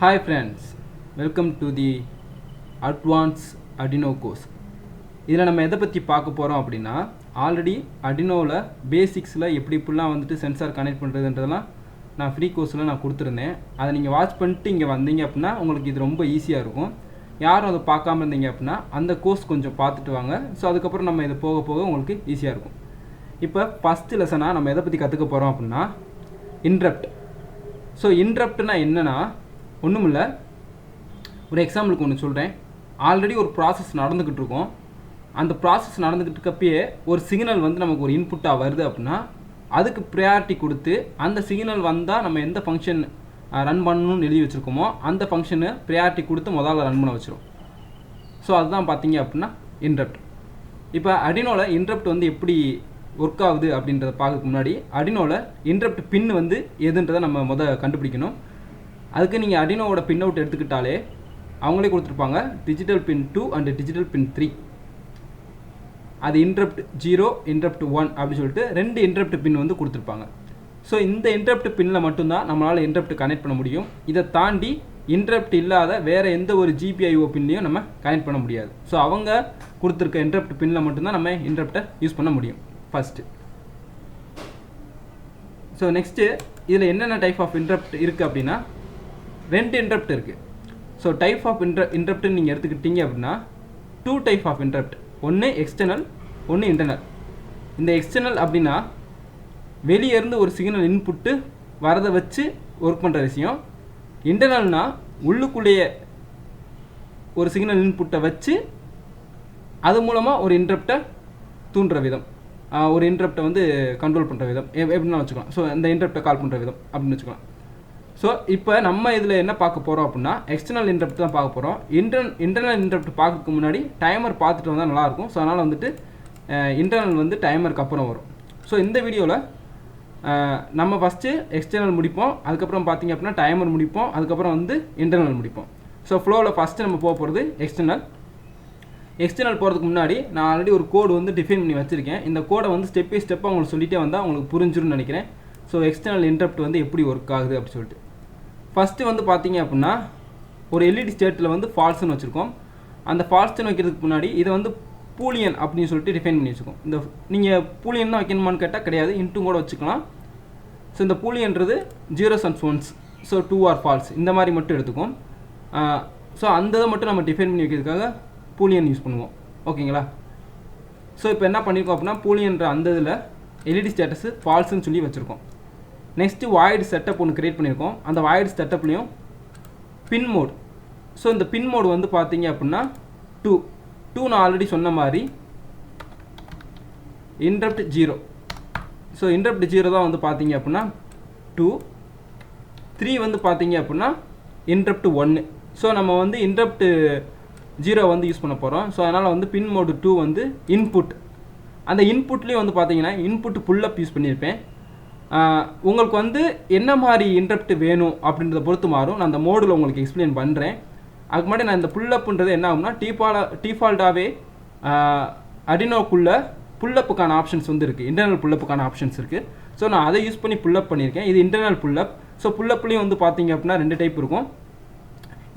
Hi friends, welcome to the Advanced Arduino course. இதில் நம்ம எதை பற்றி பார்க்க போகிறோம் அப்படின்னா ஆல்ரெடி Arduinoவில் பேசிக்ஸில் எப்படிலாம் வந்துட்டு சென்சார் கனெக்ட் பண்ணுறதுன்றதெல்லாம் நான் ஃப்ரீ கோர்ஸில் நான் கொடுத்துருந்தேன். அதை நீங்கள் வாட்ச் பண்ணிட்டு இங்கே வந்தீங்க அப்படின்னா உங்களுக்கு இது ரொம்ப ஈஸியாக இருக்கும். யாரும் அதை பார்க்காம இருந்தீங்க அப்படின்னா அந்த கோர்ஸ் கொஞ்சம் பார்த்துட்டு வாங்க. ஸோ அதுக்கப்புறம் நம்ம இதை போக போக உங்களுக்கு ஈஸியாக இருக்கும். இப்போ ஃபஸ்ட்டு லெசனாக நம்ம எதை பற்றி கற்றுக்க போகிறோம் அப்படின்னா இன்ட்ரப்ட். ஸோ இன்ட்ரப்ட்னா என்னென்னா ஒன்றுமில்லை, ஒரு எக்ஸாம்பிளுக்கு ஒன்று சொல்கிறேன். ஆல்ரெடி ஒரு ப்ராசஸ் நடந்துக்கிட்டு இருக்கோம். அந்த ப்ராசஸ் நடந்துக்கிட்டு இருக்கப்பயே ஒரு சிக்னல் வந்து நமக்கு ஒரு இன்புட்டாக வருது அப்படின்னா அதுக்கு ப்ரையாரிட்டி கொடுத்து அந்த சிக்னல் வந்தால் நம்ம எந்த ஃபங்க்ஷன் ரன் பண்ணணும்னு எழுதி வச்சுருக்கோமோ அந்த ஃபங்க்ஷனை ப்ரையாரிட்டி கொடுத்து முதல்ல ரன் பண்ண வச்சிடும். ஸோ அதுதான் பார்த்தீங்க அப்படின்னா இன்ட்ரப்ட். இப்போ Arduinoவில் இன்ட்ரப்ட் வந்து எப்படி ஒர்க் ஆகுது அப்படின்றத பார்க்கறதுக்கு முன்னாடி Arduinoவில் இன்ட்ரப்ட் பின் வந்து எதுன்றதை நம்ம கண்டுபிடிக்கணும். அதுக்கு நீங்கள் Arduinoவோட பின் அவுட் எடுத்துக்கிட்டாலே அவங்களே கொடுத்துருப்பாங்க டிஜிட்டல் பின் 2 அண்ட் டிஜிட்டல் பின் 3. அது இன்ட்ரப்ட் 0 இன்ட்ரப்ட் 1 அப்படின்னு சொல்லிட்டு ரெண்டு இன்ட்ரப்ட் பின் வந்து கொடுத்துருப்பாங்க. ஸோ இந்த இன்ட்ரப்ட் பின்னில் மட்டும்தான் நம்மளால் இன்ட்ரப்ட் கனெக்ட் பண்ண முடியும். இதை தாண்டி இன்ட்ரப்ட் இல்லாத வேறு எந்த ஒரு GPIO பின்லையும் நம்ம கனெக்ட் பண்ண முடியாது. ஸோ அவங்க கொடுத்துருக்க இன்ட்ரப்ட் பின்னில் மட்டும்தான் நம்ம இன்ட்ரப்டை யூஸ் பண்ண முடியும் ஃபஸ்ட்டு. ஸோ நெக்ஸ்ட்டு இதில் என்னென்ன டைப் ஆஃப் இன்ட்ரப்ட் இருக்குது அப்படின்னா ரெண்டு இன்ட்ரப்ட் இருக்குது. ஸோ டைப் ஆஃப் இன்ட்ரப்ட்னு நீங்கள் எடுத்துக்கிட்டீங்க அப்படின்னா 2 டைப் ஆஃப் இன்ட்ரப்ட், ஒன்று எக்ஸ்டர்னல் ஒன்று இன்டர்னல். இந்த எக்ஸ்டர்னல் அப்படின்னா வெளியேருந்து ஒரு சிக்னல் இன்புட்டு வரதை வச்சு ஒர்க் பண்ணுற விஷயம். இன்டர்னல்னால் உள்ளுக்குள்ளேயே ஒரு சிக்னல் இன்புட்டை வச்சு அது மூலமாக ஒரு இன்ட்ரப்டை தூண்டுற விதம், ஒரு இன்ட்ரப்டை வந்து கண்ட்ரோல் பண்ணுற விதம் எப்படின்னா வச்சுக்கலாம். ஸோ இந்த இன்ட்ரப்டை கால் பண்ணுற விதம் அப்படின்னு வச்சுக்கலாம். ஸோ இப்போ நம்ம இதில் என்ன பார்க்க போகிறோம் அப்படின்னா எக்ஸ்டர்னல் இன்ட்ரப்ட் தான் பார்க்க போகிறோம். இன்டர்னல் இன்ட்ரப்ட் பார்க்கறதுக்கு முன்னாடி டைமர் பார்த்துட்டு வந்தால் நல்லாயிருக்கும். ஸோ அதனால் வந்துட்டு இன்டர்னல் வந்து டைமருக்கு அப்புறம் வரும். ஸோ இந்த வீடியோவில் நம்ம ஃபஸ்ட்டு எக்ஸ்டர்னல் முடிப்போம், அதுக்கப்புறம் பார்த்திங்க அப்படின்னா டைமர் முடிப்போம், அதுக்கப்புறம் வந்து இன்டர்னல் முடிப்போம். ஸோ ஃப்ளோவில் ஃபஸ்ட்டு நம்ம போக போகிறது எக்ஸ்டர்னல். எக்ஸ்டர்னல் போகிறதுக்கு முன்னாடி நான் ஆல்ரெடி ஒரு கோடு வந்து டிஃபைன் பண்ணி வச்சுருக்கேன். இந்த கோடை வந்து ஸ்டெப் பை ஸ்டெப்பாக உங்களுக்கு சொல்லிகிட்டே வந்தால் உங்களுக்கு புரிஞ்சிரும்னு நினைக்கிறேன். ஸோ எக்ஸ்டர்னல் இன்ட்ரப்ட் வந்து எப்படி ஒர்க் ஆகுது அப்படி சொல்லிட்டு ஃபஸ்ட்டு வந்து பார்த்தீங்க அப்படின்னா ஒரு எல்இடி ஸ்டேட்டில் வந்து ஃபால்ஸ்னு வச்சுருக்கோம். அந்த ஃபால்ஸ்ன்னு வைக்கிறதுக்கு முன்னாடி இதை வந்து பூலியன் அப்படின்னு சொல்லிட்டு டிஃபைன் பண்ணி வச்சுருக்கோம். இந்த நீங்கள் பூலியன் தான் வைக்கணுமான்னு கேட்டால் கிடையாது, இன்ட்டும் கூட வச்சுக்கலாம். ஸோ இந்த பூலியன்றது 0s and 1s, so 2 or false இந்த மாதிரி மட்டும் எடுத்துக்கும். ஸோ அந்த இதை மட்டும் நம்ம டிஃபைன் பண்ணி வைக்கிறதுக்காக பூலியன் யூஸ் பண்ணுவோம். ஓகேங்களா? ஸோ இப்போ என்ன பண்ணியிருக்கோம் அப்படின்னா பூலியன்ற அந்த இதில் எல்இடி ஸ்டேட்டஸு ஃபால்ஸ்ன்னு சொல்லி வச்சுருக்கோம். நெக்ஸ்ட்டு வாய்டு செட்டப் ஒன்று க்ரியேட் பண்ணியிருக்கோம். அந்த வாய்டு செட்டப்லேயும் பின் மோட். ஸோ இந்த பின் மோடு வந்து பார்த்தீங்க அப்படின்னா 2 நான் ஆல்ரெடி சொன்ன மாதிரி இன்ட்ரப்ட் 0. ஸோ இன்ட்ரப்ட் 0 தான் வந்து பார்த்தீங்க அப்படின்னா 2, 3 வந்து பார்த்தீங்க அப்படின்னா இன்ட்ரப்ட் 1. ஸோ நம்ம வந்து இன்ட்ரப்ட் 0 வந்து யூஸ் பண்ண போகிறோம். ஸோ அதனால் வந்து பின் மோடு 2 வந்து இன்புட். அந்த இன்புட்லேயும் வந்து பார்த்தீங்கன்னா இன்புட் புல்லப் யூஸ் பண்ணியிருப்பேன். உங்களுக்கு வந்து என்ன மாதிரி இன்ட்ரப்ட் வேணும் அப்படின்றத பொறுத்து மாறும். நான் அந்த மோடில் உங்களுக்கு எக்ஸ்பிளைன் பண்ணுறேன். அதுக்கு முன்னாடி நான் இந்த புல்லப்புன்றது என்ன ஆகும்னா டிஃபால்ட்டாகவே Arduinoக்குள்ளே புல்லப்புக்கான ஆப்ஷன்ஸ் வந்து இருக்குது, இன்டர்னல் புல்லப்புக்கான ஆப்ஷன்ஸ் இருக்குது. ஸோ நான் அதை யூஸ் பண்ணி புல்லப் பண்ணியிருக்கேன். இது இன்டர்னல் புல்லப். ஸோ புல்லப்லேயும் வந்து பார்த்தீங்க அப்படின்னா 2 டைப் இருக்கும்,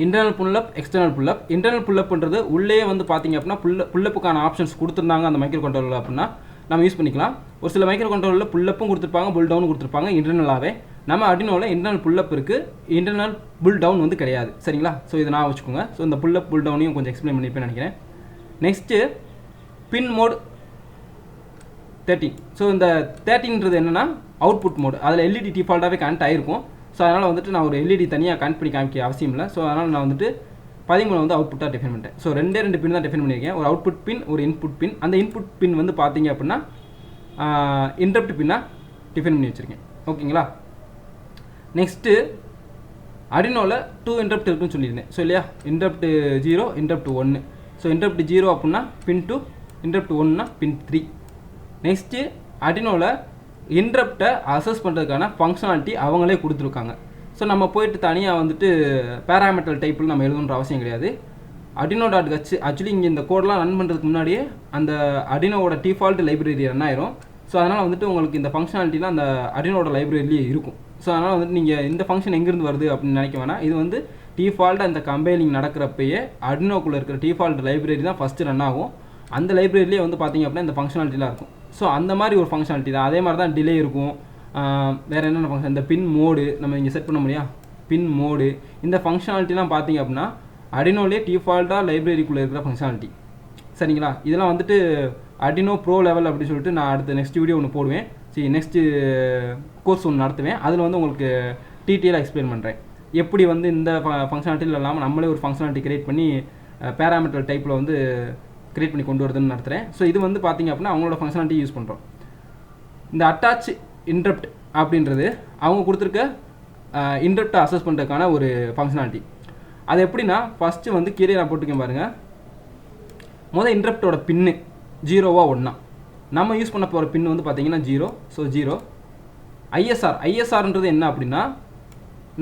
internal pull up, external pull up. Internal புல்லப்புன்றது உள்ளே வந்து பார்த்தீங்க அப்படின்னா புல்லப்புக்கான ஆப்ஷன்ஸ் கொடுத்துருந்தாங்க அந்த மைக்ரோ கண்ட்ரோலர் அப்படின்னா நம்ம யூஸ் பண்ணிக்கலாம். ஒரு சில மைக்ரோ கண்ட்ரோலரில் புல்லப்பும் கொடுத்துருப்பாங்க, புல் டவுன் கொடுத்துருப்பாங்க இன்டர்னலாகவே. நம்ம Arduinoவில் இன்டர்னல் புல்லப் இருக்குது, இன்டர்னல் புல் டவுன் வந்து கிடையாது. சரிங்களா? ஸோ இதை நான் வச்சுக்கோங்க. ஸோ இந்த புல்லப் புல் டவுனையும் கொஞ்சம் எக்ஸ்பிளைன் பண்ணியிருப்பேன்னு நினைக்கிறேன். நெக்ஸ்ட்டு பின் மோட் 13. ஸோ இந்த 13ன்றது என்னென்னா அவுட்புட் மோடு. அதில் எல்இடி டிஃபால்ட்டாகவே கனெக்ட் ஆகிருக்கும். ஸோ அதனால் வந்துட்டு நான் ஒரு எல்இடி தனியாக கனெக்ட் பண்ணி காமிக்க அவசியம் இல்லை. ஸோ அதனால் நான் வந்துட்டு 13 வந்து அவுட்புட்டாக டிஃபைன் பண்ணிட்டேன். ஸோ 2 பின் தான் டிஃபைன் பண்ணியிருக்கேன், ஒரு அவுட்புட் பின் ஒரு இன்புட் பின். அந்த இன்புட் பின் வந்து பார்த்தீங்க அப்படின்னா இன்ட்ரப்ட் பின்னாக டிஃபைன் பண்ணி வச்சுருக்கேன். ஓகேங்களா? நெக்ஸ்ட்டு Arduinoவில் 2 இன்ட்ரப்ட் இருக்குன்னு சொல்லியிருந்தேன். ஸோ இல்லையா, இன்ட்ரப்ட் 0 இன்ட்ரப்ட் 1. ஸோ இன்ட்ரப்ட் 0 அப்படின்னா பின் 2, இன்ட்ரப்ட் 1னா பின் 3. நெக்ஸ்ட்டு Arduinoவில் இன்ட்ரப்டை அசஸ் பண்ணுறதுக்கான ஃபங்க்ஷனாலிட்டி அவங்களே கொடுத்துருக்காங்க. ஸோ நம்ம போயிட்டு தனியாக வந்துட்டு பேராமெட்டல் டைப்பில் நம்ம எழுதணுன்ற அவசியம் கிடையாது. Arduino.h ஆக்சுவலி இங்கே இந்த கோடெலாம் ரன் பண்ணுறதுக்கு முன்னாடியே அந்த Arduinoவோட டிஃபால்ட் லைப்ரரி ரன் ஆயிரும். ஸோ அதனால் வந்துட்டு உங்களுக்கு இந்த ஃபங்க்ஷனாலிட்டிலாம் அந்த Arduinoவோட லைப்ரரியிலேயே இருக்கும். ஸோ அதனால் வந்துட்டு நீங்கள் இந்த ஃபங்க்ஷன் எங்கேருந்து வருது அப்படின்னு நினைக்க வேணாம். இது வந்து டிஃபால்ட்டாக இந்த கம்பைலிங் நடக்கிறப்பயே அர்டினோக்குள்ளே இருக்கிற டிஃபால்ட் லைப்ரரி தான் ஃபஸ்ட்டு ரன் ஆகும். அந்த லைப்ரரியிலே வந்து பார்த்திங்க அப்படின்னா இந்த ஃபங்க்ஷனாலிட்டிலாம் இருக்கும். ஸோ அந்த மாதிரி ஒரு ஃபங்க்ஷனாலிட்டி தான். அதே மாதிரி தான் டிலே இருக்கும். வேறு என்னென்ன ஃபங்க்ஷன், இந்த பின் மோடு நம்ம இங்கே செட் பண்ண முடியும், பின் மோடு, இந்த ஃபங்க்ஷனாலிட்டிலாம் பார்த்திங்க அப்படின்னா அர்டினோலே டிஃபால்ட்டாக லைப்ரரிக்குள்ளே இருக்கிற ஃபங்க்ஷனாலிட்டி. சரிங்களா? இதெல்லாம் வந்துட்டு அர்டினோ ப்ரோ லெவல் அப்படின்னு சொல்லிட்டு நான் அடுத்த நெக்ஸ்ட் வீடியோ ஒன்று போடுவேன். சரி, நெக்ஸ்ட்டு கோர்ஸ் ஒன்று நடத்துவேன். அதில் வந்து உங்களுக்கு டீட்டெயிலாக எக்ஸ்பிளைன் பண்ணுறேன். எப்படி வந்து இந்த ஃபங்க்ஷனாலிட்டியில் இல்லாமல் நம்மளே ஒரு ஃபங்க்ஷனாலிட்டி கிரியேட் பண்ணி பேராமீட்டர் டைப்பில் வந்து கிரியேட் பண்ணி கொண்டு வருதுன்னு நடத்துகிறேன். ஸோ இது வந்து பார்த்திங்க அப்படின்னா அவங்களோட ஃபங்க்ஷனாலிட்டி யூஸ் பண்ணுறோம். இந்த அட்டாச் இன்டரப்ட் அப்படின்றது அவங்க கொடுத்துருக்க இன்டரப்டை அசஸ் பண்ணுறதுக்கான ஒரு ஃபங்க்ஷனாலிட்டி. அது எப்படின்னா ஃபஸ்ட்டு வந்து கீழே நான் போட்டுக்கேன் பாருங்கள். முதல் இன்டரப்டோட பின்னு 0வா 1. நம்ம யூஸ் பண்ண போகிற பின் வந்து பார்த்திங்கன்னா 0. ஸோ 0. ஐஎஸ்ஆர்ன்றது என்ன அப்படின்னா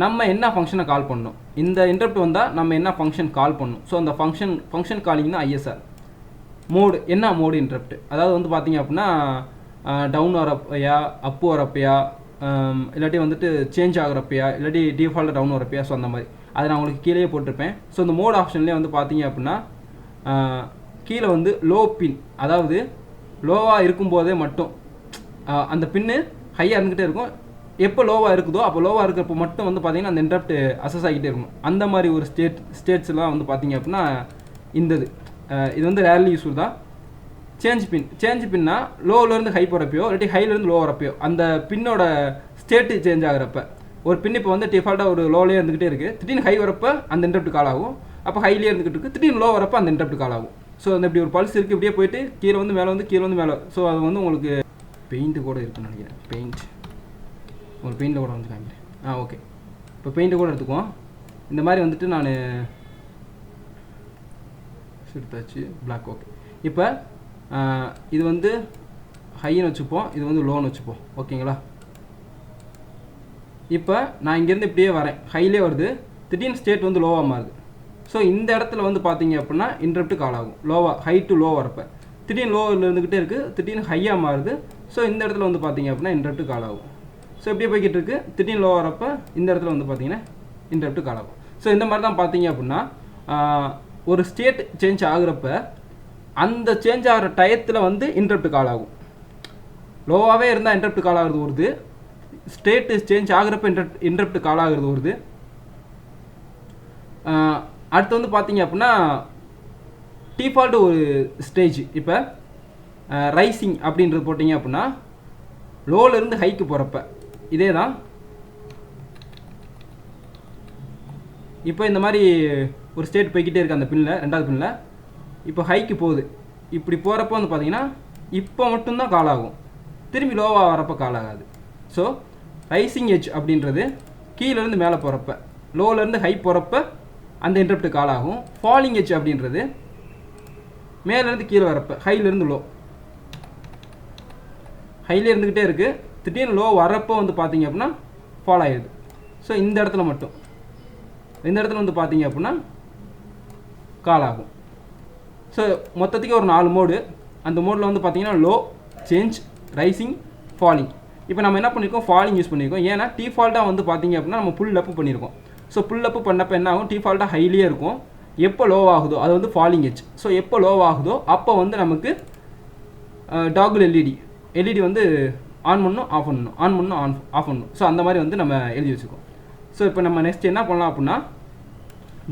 நம்ம என்ன ஃபங்க்ஷனை கால் பண்ணணும், இந்த இன்டரப்ட் வந்தால் நம்ம என்ன ஃபங்க்ஷன் கால் பண்ணணும். ஸோ அந்த ஃபங்க்ஷன் காலிங் தான் ஐஎஸ்ஆர். மோடு என்ன மோடு இன்டரப்ட், அதாவது வந்து பார்த்திங்க அப்படின்னா டவுன் வரப்பையா, அப்பு வரப்பையா, இல்லாட்டி வந்துட்டு சேஞ்ச் ஆகிறப்பையா, இல்லாட்டி டிஃபால்ட்டாக டவுன் வரப்பையா. ஸோ அந்த மாதிரி அதை நான் உங்களுக்கு கீழே போட்டிருப்பேன். ஸோ இந்த மோட் ஆப்ஷன்லேயே வந்து பார்த்திங்க அப்படின்னா கீழே வந்து லோ பின், அதாவது லோவாக இருக்கும்போதே மட்டும் அந்த பின்னு ஹையாக இருந்துக்கிட்டே இருக்கும். எப்போ லோவாக இருக்குதோ அப்போ லோவாக இருக்கிறப்போ மட்டும் வந்து பார்த்திங்கன்னா அந்த இன்டரப்ட் அசஸ் ஆகிட்டே இருக்கணும். அந்த மாதிரி ஒரு ஸ்டேட்ஸ்லாம் வந்து பார்த்திங்க அப்படின்னா இது வந்து ரேர்லி யூஸ்ஃபுல் தான். சேஞ்ச் பின்னா லோவிலேருந்து ஹை போகிறப்பையோ இல்லாட்டி ஹைலேருந்து லோ வரப்பையோ அந்த பின்னோட ஸ்டேட்டு சேஞ்ச் ஆகிறப்ப, ஒரு பின் இப்போ வந்து டிஃபால்ட்டாக ஒரு லோலேயே இருந்துகிட்டே இருக்குது, திடீர்னு ஹை வரப்போ அந்த இன்டரப்ட் கால் ஆகும். அப்போ ஹைலேயே இருந்துகிட்டு இருக்குது, திடீர்னு லோ வரப்போ அந்த இன்டரப்ட் கால் ஆகும். ஸோ அந்த இப்படி ஒரு பல்ஸ் இருக்குது, இப்படியே போயிட்டு கீழே வந்து மேலே வந்து கீழே வந்து மேலே. ஸோ அது வந்து உங்களுக்கு பெயிண்ட்டு கூட இருக்குன்னு நினைக்கிறேன். உங்களுக்கு பெயிண்ட்டில் கூட வந்து காமிக்கிறேன். ஓகே, இப்போ பெயிண்ட்டு கூட எடுத்துக்குவோம். இந்த மாதிரி வந்துட்டு நான் எடுத்தாச்சு பிளாக். ஓகே, இப்போ இது வந்து ஹைன்னு வச்சுப்போம், இது வந்து லோன்னு வச்சுப்போம். ஓகேங்களா? இப்போ நான் இங்கேருந்து இப்படியே வரேன், ஹைலே வருது, திடீர்னு ஸ்டேட் வந்து லோவாக மாறுது. ஸோ இந்த இடத்துல வந்து பார்த்தீங்க அப்படின்னா இன்டரப்ட் கால் ஆகும். லோவாக ஹை டு லோ வரப்போ திடீர்னு லோவில் இருந்துக்கிட்டே இருக்குது, திடீர்னு ஹையாக மாறுது. ஸோ இந்த இடத்துல வந்து பார்த்தீங்க அப்படின்னா இன்டரப்ட் கால் ஆகும். ஸோ இப்படியே போய்கிட்டு இருக்குது, திடீர்னு லோ வரப்போ இந்த இடத்துல வந்து பார்த்தீங்கன்னா இன்டரப்ட் கால் ஆகும். ஸோ இந்த மாதிரி தான் பார்த்தீங்க அப்படின்னா ஒரு ஸ்டேட் சேஞ்ச் ஆகுறப்ப அந்த சேஞ்ச் ஆகிற டயத்தில் வந்து இன்டரப்ட் கால் ஆகும். லோவாகவே இருந்தால் இன்டரப்ட் கால் ஆகிறது வருது, ஸ்டேட்டு சேஞ்ச் ஆகுறப்ப இன்டரப்ட் கால் ஆகிறது வருது. அடுத்து வந்து பார்த்தீங்க அப்படின்னா டிஃபால்ட் ஒரு ஸ்டேஜ், இப்போ ரைசிங் அப்படின்றது போட்டிங்க அப்படின்னா லோவிலேருந்து ஹைக்கு போகிறப்ப இதே தான். இப்போ இந்த மாதிரி ஒரு ஸ்டேட் போய்கிட்டே இருக்குது அந்த பின்னில், ரெண்டாவது பின்னில். இப்போ ஹைக்கு போகுது, இப்படி போகிறப்போ வந்து பார்த்தீங்கன்னா இப்போ மட்டும்தான் கால் ஆகும், திரும்பி லோவாக வரப்போ கால் ஆகாது. ஸோ ரைசிங் எட்ஜ் அப்படின்றது கீழேருந்து மேலே போகிறப்ப, லோவிலேருந்து ஹை போகிறப்ப அந்த இன்டரப்ட் கால் ஆகும். ஃபாலிங் எட்ஜ் அப்படின்றது மேலேருந்து கீழே வரப்போ, ஹைலேருந்து லோ, ஹைலே இருந்துக்கிட்டே இருக்குது, திடீர்னு லோ வரப்போ வந்து பார்த்தீங்க அப்படின்னா ஃபால் ஆகிடுது. ஸோ இந்த இடத்துல மட்டும், இந்த இடத்துல வந்து பார்த்தீங்க அப்படின்னா கால் ஆகும். ஸோ மொத்தத்துக்கு ஒரு 4 மோடு. அந்த மோடில் வந்து பார்த்தீங்கன்னா லோ, சேஞ்ச், ரைசிங், ஃபாலிங். இப்போ நம்ம என்ன பண்ணியிருக்கோம், ஃபாலிங் யூஸ் பண்ணியிருக்கோம். ஏன்னா டிஃபால்ட்டாக வந்து பார்த்தீங்க அப்படின்னா நம்ம புல் அப்பு பண்ணியிருக்கோம். ஸோ புல் அப்பு பண்ணப்போ என்ன ஆகும், டிஃபால்ட்டாக ஹைலியே இருக்கும். எப்போ லோ ஆகுதோ அது வந்து ஃபாலிங் எட்ஜ். ஸோ எப்போ லோ ஆகுதோ அப்போ வந்து நமக்கு டாகுல் எல்இடி வந்து ஆன் பண்ணணும், ஆஃப் பண்ணணும், ஆன் பண்ணணும், ஆஃப் பண்ணணும். ஸோ அந்த மாதிரி வந்து நம்ம எழுதி வச்சுருக்கோம். ஸோ இப்போ நம்ம நெக்ஸ்ட் என்ன பண்ணலாம் அப்படின்னா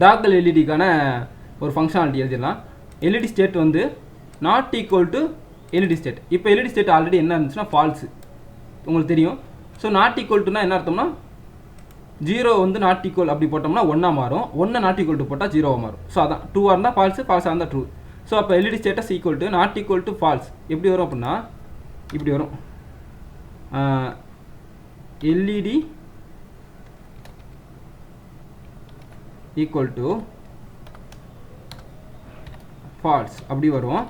டாகுல் எல்இடிக்கான ஒரு ஃபங்க்ஷனாலிட்டி எழுதிடலாம். எல்இடி ஸ்டேட் வந்து not equal to LED state. இப்போ எல்இடி ஸ்டேட் ஆல்ரெடி என்ன இருந்துச்சுன்னா ஃபால்ஸு, உங்களுக்கு தெரியும். ஸோ நாட் ஈக்குவல் டுனா என்ன அர்த்தம்னா 0 வந்து நாட் ஈக்குவல் அப்படி போட்டோம்னா 1 மாறும், 1 நாட் ஈக்குவல் டு போட்டால் 0 மாறும். ஸோ அதான் 2 இருந்தால் ஃபால்ஸு, ஃபால்ஸாக இருந்தால் ட்ரூ. ஸோ அப்போ LED status equal to not equal to false எப்படி வரும் அப்படின்னா இப்படி வரும். எல்இடி ஈக்குவல் டு ஃபால்ஸ் அப்படி வரும்.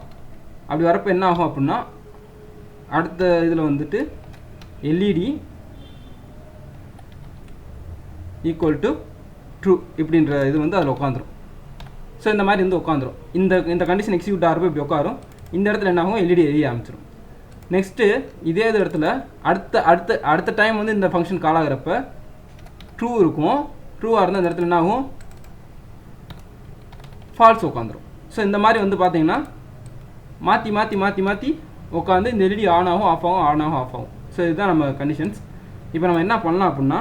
அப்படி வரப்போ என்ன ஆகும் அப்படின்னா அடுத்த இதில் வந்துட்டு எல்இடி ஈக்குவல் டு ட்ரூ இப்படின்ற இது வந்து அதில் உட்காந்துரும். ஸோ இந்த மாதிரி வந்து உட்காந்துரும். இந்த கண்டிஷன் எக்ஸிக்யூட் ஆகிறப்போ இப்படி உட்காரும். இந்த இடத்துல என்ன ஆகும், எல்இடி எரிய ஆரம்பிச்சிடும். நெக்ஸ்ட்டு இதே இடத்துல அடுத்த டைம் வந்து இந்த ஃபங்க்ஷன் கால் ஆகிறப்ப ட்ரூ இருக்கும். ட்ரூவாக இருந்தால் இந்த இடத்துல என்ன ஆகும், ஃபால்ஸ் உட்காந்துரும். ஸோ இந்த மாதிரி வந்து பார்த்தீங்கன்னா மாற்றி மாற்றி மாற்றி மாற்றி உட்காந்து இந்த எல்இடி ஆன் ஆகும் ஆஃப் ஆகும் ஆன் ஆகும் ஆஃப் ஆகும். ஸோ இதுதான் நம்ம கண்டிஷன்ஸ். இப்போ நம்ம என்ன பண்ணலாம் அப்படின்னா,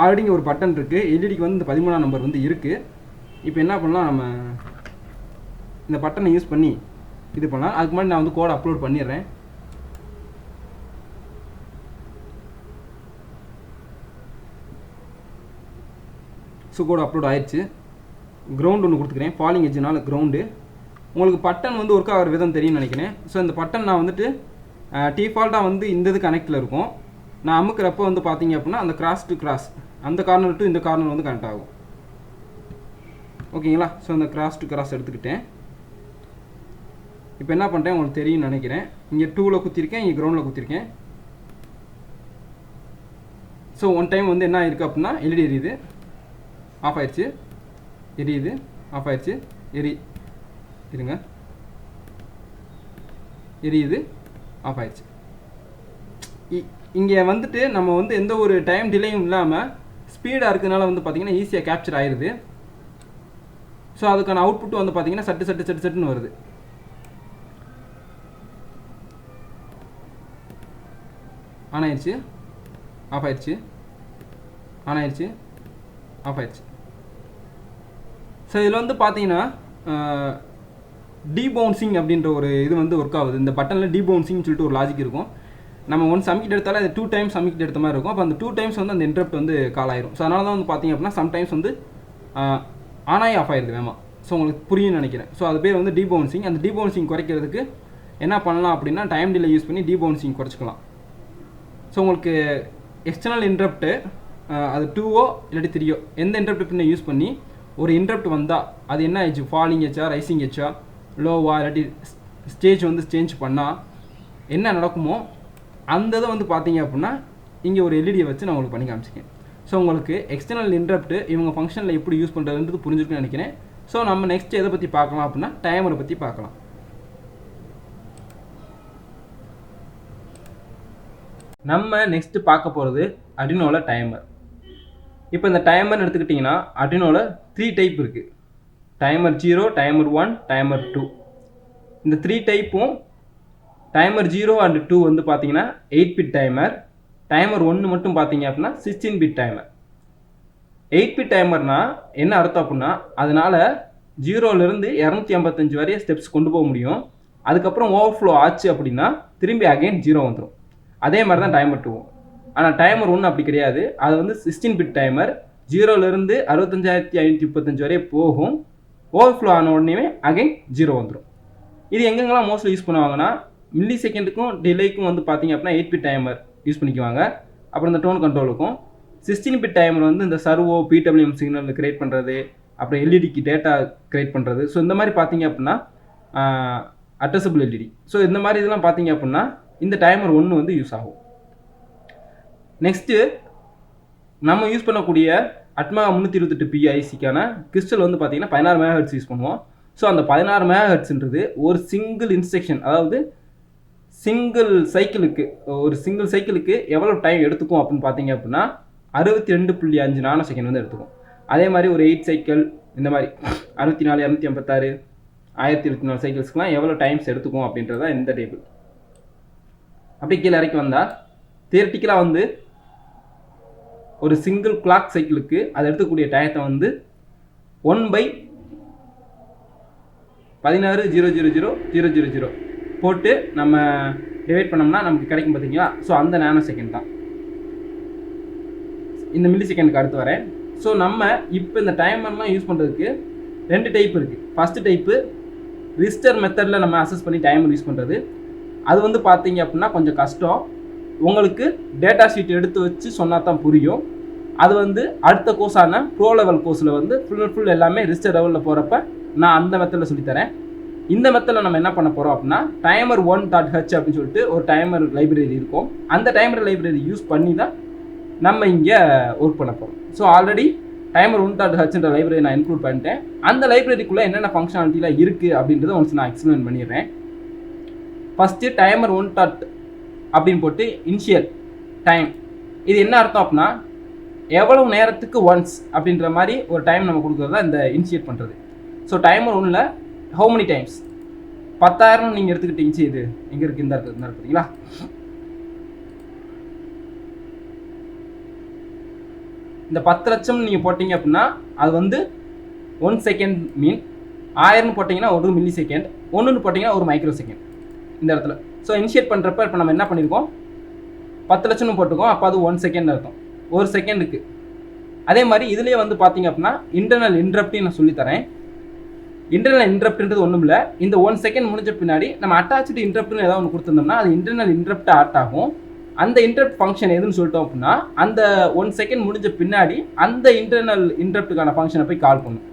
ஆல்ரெடி இங்கே ஒரு பட்டன் இருக்குது, எல்இடிக்கு வந்து இந்த 13ஆம் நம்பர் வந்து இருக்குது. இப்போ என்ன பண்ணலாம், நம்ம இந்த பட்டனை யூஸ் பண்ணி இது பண்ணலாம். அதுக்கு முன்னாடி நான் வந்து கோட் அப்லோட் பண்ணிடுறேன். ஸோ கோட் அப்லோட் ஆயிடுச்சு. கிரவுண்ட் ஒன்று கொடுத்துக்கிறேன், ஃபாலிங் எட்ஜுனால கிரவுண்டு. உங்களுக்கு பட்டன் வந்து ஒர்க் ஆகிற விதம் தெரியும்னு நினைக்கிறேன். ஸோ இந்த பட்டன் நான் வந்துட்டு டிஃபால்ட்டாக வந்து இந்த இது கனெக்டில் இருக்கும். நான் அமுக்கிறப்போ வந்து பார்த்தீங்க அப்படின்னா அந்த கிராஸ் டு கிராஸ், அந்த கார்னர் டு இந்த கார்னர் வந்து கனெக்ட் ஆகும். ஓகேங்களா? ஸோ இந்த கிராஸ் டு கிராஸ் எடுத்துக்கிட்டேன். இப்போ என்ன பண்ணுறேன் உங்களுக்கு தெரியும்னு நினைக்கிறேன். இங்கே 2ல் குத்திருக்கேன், இங்கே கிரவுண்டில் குத்திருக்கேன். ஸோ ஒன் டைம் வந்து என்ன ஆயிருக்கு அப்படின்னா எல்இடி எரியுது, ஆஃப் ஆயிடுச்சு, எரியுது, ஆஃப் ஆயிடுச்சு, இருங்க, எரியுது, ஆஃப் ஆயிடுச்சு. இங்கே வந்துட்டு நம்ம வந்து எந்த ஒரு டைம் டிலேயும் இல்லாமல் ஸ்பீடாக இருக்கிறதுனால வந்து பார்த்தீங்கன்னா ஈஸியாக கேப்சர் ஆயிடுது. ஸோ அதுக்கான அவுட்புட் வந்து பார்த்தீங்கன்னா சட்டு சட்டு சட்டு சட்டுன்னு வருது. ஆன் ஆயிடுச்சு, ஆஃப் ஆயிடுச்சு, ஆன் ஆயிடுச்சு, ஆஃப் ஆயிடுச்சு. ஸோ இதில் வந்து பார்த்தீங்கன்னா டீபவுன்சிங் அப்படின்ற ஒரு இது வந்து ஒர்க் ஆகுது. இந்த பட்டனில் டீபவுன்சிங்னு சொல்லிட்டு ஒரு லாஜிக் இருக்கும். நம்ம ஒன் சமிக்கிட் எடுத்தாலும் அது 2 டைம்ஸ் சமிக்கிட் எடுத்த மாதிரி இருக்கும். அப்போ அந்த 2 டைம்ஸ் வந்து அந்த இன்டரப்ட் வந்து கால் ஆயிரும். ஸோ அதனால தான் வந்து பார்த்தீங்க அப்படின்னா சம்டைம்ஸ் வந்து ஆன் ஆகி ஆஃப் ஆயிடுது வேமா. ஸோ உங்களுக்கு புரியும்னு நினைக்கிறேன். ஸோ அது பேர் வந்து டீபவுன்சிங். அந்த டீபவுன்சிங் குறைக்கிறதுக்கு என்ன பண்ணலாம் அப்படின்னா டைம் டிலே யூஸ் பண்ணி டீபவுன்சிங் குறைச்சிக்கலாம். ஸோ உங்களுக்கு எக்ஸ்டர்னல் இன்டரப்ட்டு அது 2ஓ இல்லாட்டி 3ஓ எந்த இன்டரப்ட் பின்ன யூஸ் பண்ணி ஒரு இன்டரப்ட் வந்தால் அது என்ன ஆயிடுச்சு, ஃபாலிங் ஹெச்சா ரைசிங் ஹெச்சா லோவா இல்லாட்டி ஸ்டேஜ் வந்து சேஞ்ச் பண்ணால் என்ன நடக்குமோ அந்த இதை வந்து பார்த்தீங்க அப்படின்னா இங்கே ஒரு எல்இடியை வச்சு நான் உங்களுக்கு பண்ணி காமிச்சிக்கேன். ஸோ உங்களுக்கு எக்ஸ்டர்னல் இன்டரப்ட் இவங்க ஃபங்க்ஷனில் எப்படி யூஸ் பண்ணுறதுன்றது புரிஞ்சுருக்குன்னு நினைக்கிறேன். ஸோ நம்ம நெக்ஸ்ட் எதை பற்றி பார்க்கலாம் அப்படின்னா டைமரை பற்றி பார்க்கலாம். நம்ம நெக்ஸ்ட் பார்க்க போகிறது Arduinoவில் டைமர். இப்போ இந்த டைமர்னு எடுத்துக்கிட்டிங்கன்னா Arduinoவில் 3 டைப் இருக்குது. Timer 0, timer 1, timer 2. இந்த 3 டைப்பும் டைமர் 0 அண்ட் 2 வந்து பார்த்தீங்கன்னா 8 பிட் டைமர். டைமர் 1 மட்டும் பார்த்தீங்க அப்படின்னா 16 பிட் டைமர். 8 பிட் டைமர்னா என்ன அர்த்தம் அப்படின்னா அதனால் 0லேருந்து 255 வரைய ஸ்டெப்ஸ் கொண்டு போக முடியும். அதுக்கப்புறம் ஓவர்ஃப்ளோ ஆச்சு அப்படின்னா திரும்பி அகைன் 0 வந்துடும். அதே மாதிரி தான் டைமர் 2. ஆனால் டைமர் 1 அப்படி கிடையாது. அது வந்து 16 பிட் டைமர். 0லேருந்து 65,535 வரைய போகும். ஓவர்ஃப்ளோ ஆன உடனே அகைன் 0 வந்துடும். இது எங்கெங்கெல்லாம் மோஸ்ட்லி யூஸ் பண்ணுவாங்கன்னா மில்லி செகண்டுக்கும் டிலேக்கும் வந்து பார்த்தீங்க அப்படின்னா 8 பிட் டைமர் யூஸ் பண்ணிக்குவாங்க. அப்புறம் இந்த டோன் கண்ட்ரோலுக்கும் 16 பிட் டைமர் வந்து இந்த சர்வோ பிடபிள்யூஎம் சிக்னல் கிரியேட் பண்ணுறது, அப்புறம் எல்இடிக்கு டேட்டா கிரியேட் பண்ணுறது. ஸோ இந்த மாதிரி பார்த்தீங்க அப்படின்னா அட்ரஸபிள் எல்இடி. ஸோ இந்த மாதிரி இதெல்லாம் பார்த்தீங்க அப்படின்னா இந்த டைமர் 1 வந்து யூஸ் ஆகும். நெக்ஸ்ட்டு நம்ம யூஸ் பண்ணக்கூடிய அட்மா 328P ஐசிக்கான கிறிஸ்டல் வந்து பார்த்தீங்கன்னா 16 MHz யூஸ் பண்ணுவோம். ஸோ அந்த 16 MHzன்றது ஒரு சிங்கிள் இன்ஸ்ட்ரக்ஷன், அதாவது சிங்கிள் சைக்கிளுக்கு எவ்வளோ டைம் எடுத்துக்கும் அப்படின்னு பார்த்தீங்க அப்படின்னா 62.5 நானோ செகண்ட் வந்து எடுத்துக்கும். அதே மாதிரி ஒரு 8 சைக்கிள் இந்த மாதிரி 64, 256, 1024 சைக்கிள்ஸ்க்குலாம் எவ்வளோ டைம்ஸ் எடுத்துக்கும் அப்படின்றதா இந்த டேபிள். அப்படி கீழே இறக்கி வந்தால் தியரட்டிக்கலாக வந்து ஒரு சிங்கிள் கிளாக் சைக்கிளுக்கு அது எடுத்துக்கூடிய டயத்தை வந்து 1/16,000,000 போட்டு நம்ம டிவைட் பண்ணோம்னா நமக்கு கிடைக்கும் பார்த்தீங்களா. ஸோ அந்த நானோ செகண்ட் தான் இந்த மில்லி செகண்டுக்கு அடுத்து வரேன். ஸோ நம்ம இப்போ இந்த டைமர்லாம் யூஸ் பண்ணுறதுக்கு 2 டைப் இருக்குது. ஃபஸ்ட்டு டைப்பு ரிஜிஸ்டர் மெத்தடில் நம்ம அசஸ் பண்ணி டைமர் யூஸ் பண்ணுறது. அது வந்து பார்த்தீங்க அப்படின்னா கொஞ்சம் கஷ்டம். உங்களுக்கு டேட்டா ஷீட் எடுத்து வச்சு சொன்னால் தான் புரியும். அது வந்து அடுத்த கோர்ஸான ப்ரோ லெவல் கோர்ஸில் வந்து ஃபுல் எல்லாமே ரிஜிஸ்டர் லெவலில் போகிறப்ப நான் அந்த மெத்தடில் சொல்லித்தரேன். இந்த மெத்தடில் நம்ம என்ன பண்ண போகிறோம் அப்படின்னா டைமர் 1.h அப்படின்னு சொல்லிட்டு ஒரு டைமர் லைப்ரரி இருக்கும். அந்த டைமர் லைப்ரரி யூஸ் பண்ணி தான் நம்ம இங்கே ஒர்க் பண்ண போகிறோம். ஸோ ஆல்ரெடி டைமர் 1.hன்ற லைப்ரரி நான் இன்க்ளூட் பண்ணிட்டேன். அந்த லைப்ரரிக்குள்ளே என்னென்ன ஃபங்க்ஷனாலிட்டிலாம் இருக்குது அப்படின்றத ஒன்ஸ் நான் எக்ஸ்பிளைன் பண்ணிடுறேன். First timer 1. அப்படின்னு போட்டு இனிஷியல் டைம். இது என்ன அர்த்தம் அப்படின்னா எவ்வளவு நேரத்துக்கு ஒன்ஸ் அப்படின்ற மாதிரி ஒரு டைம் நம்ம கொடுக்குறது தான் இந்த இனிஷியேட் பண்ணுறது. ஸோ டைமர் ஒன்றில் ஹவு மெனி டைம்ஸ் 10,000 நீங்கள் எடுத்துக்கிட்டீங்க. இது எங்கே இருக்குது? இந்த இருக்குது பார்த்தீங்களா? இந்த 10 லட்சம் நீங்கள் போட்டிங்க அப்படின்னா அது வந்து 1 செகண்ட் மீன். 1000 போட்டிங்கன்னா 1 மில்லி செகண்ட், 1 போட்டிங்கன்னா 1 மைக்ரோ செகண்ட் இந்த இடத்துல. ஸோ இனிஷியேட் பண்ணுறப்ப இப்போ நம்ம என்ன பண்ணியிருக்கோம்? 10 லட்சம்னு போட்டிருக்கோம். அப்போ அது 1 செகண்ட் அர்த்தம், 1 செகண்டுக்கு. அதே மாதிரி இதுலேயே வந்து பார்த்தீங்க அப்படின்னா இன்டர்னல் இன்டரப்ட்னு நான் சொல்லித்தரேன். இன்டர்னல் இன்டரப்ட்ன்றது ஒன்றும் இல்லை. இந்த 1 செகண்ட் முடிஞ்ச பின்னாடி நம்ம அட்டாச்சு இன்டரப்ட்னு ஏதாவது ஒன்று கொடுத்துருந்தோம்னா அது இன்டர்னல் இன்டரப்ட் ஆட் ஆகும். அந்த இன்டரப்ட் ஃபங்க்ஷன் எதுன்னு சொல்லிட்டோம் அப்படின்னா அந்த 1 செகண்ட் முடிஞ்ச பின்னாடி அந்த இன்டர்னல் இன்டரப்ட்டுக்கான ஃபங்க்ஷனை போய் கால் பண்ணும்.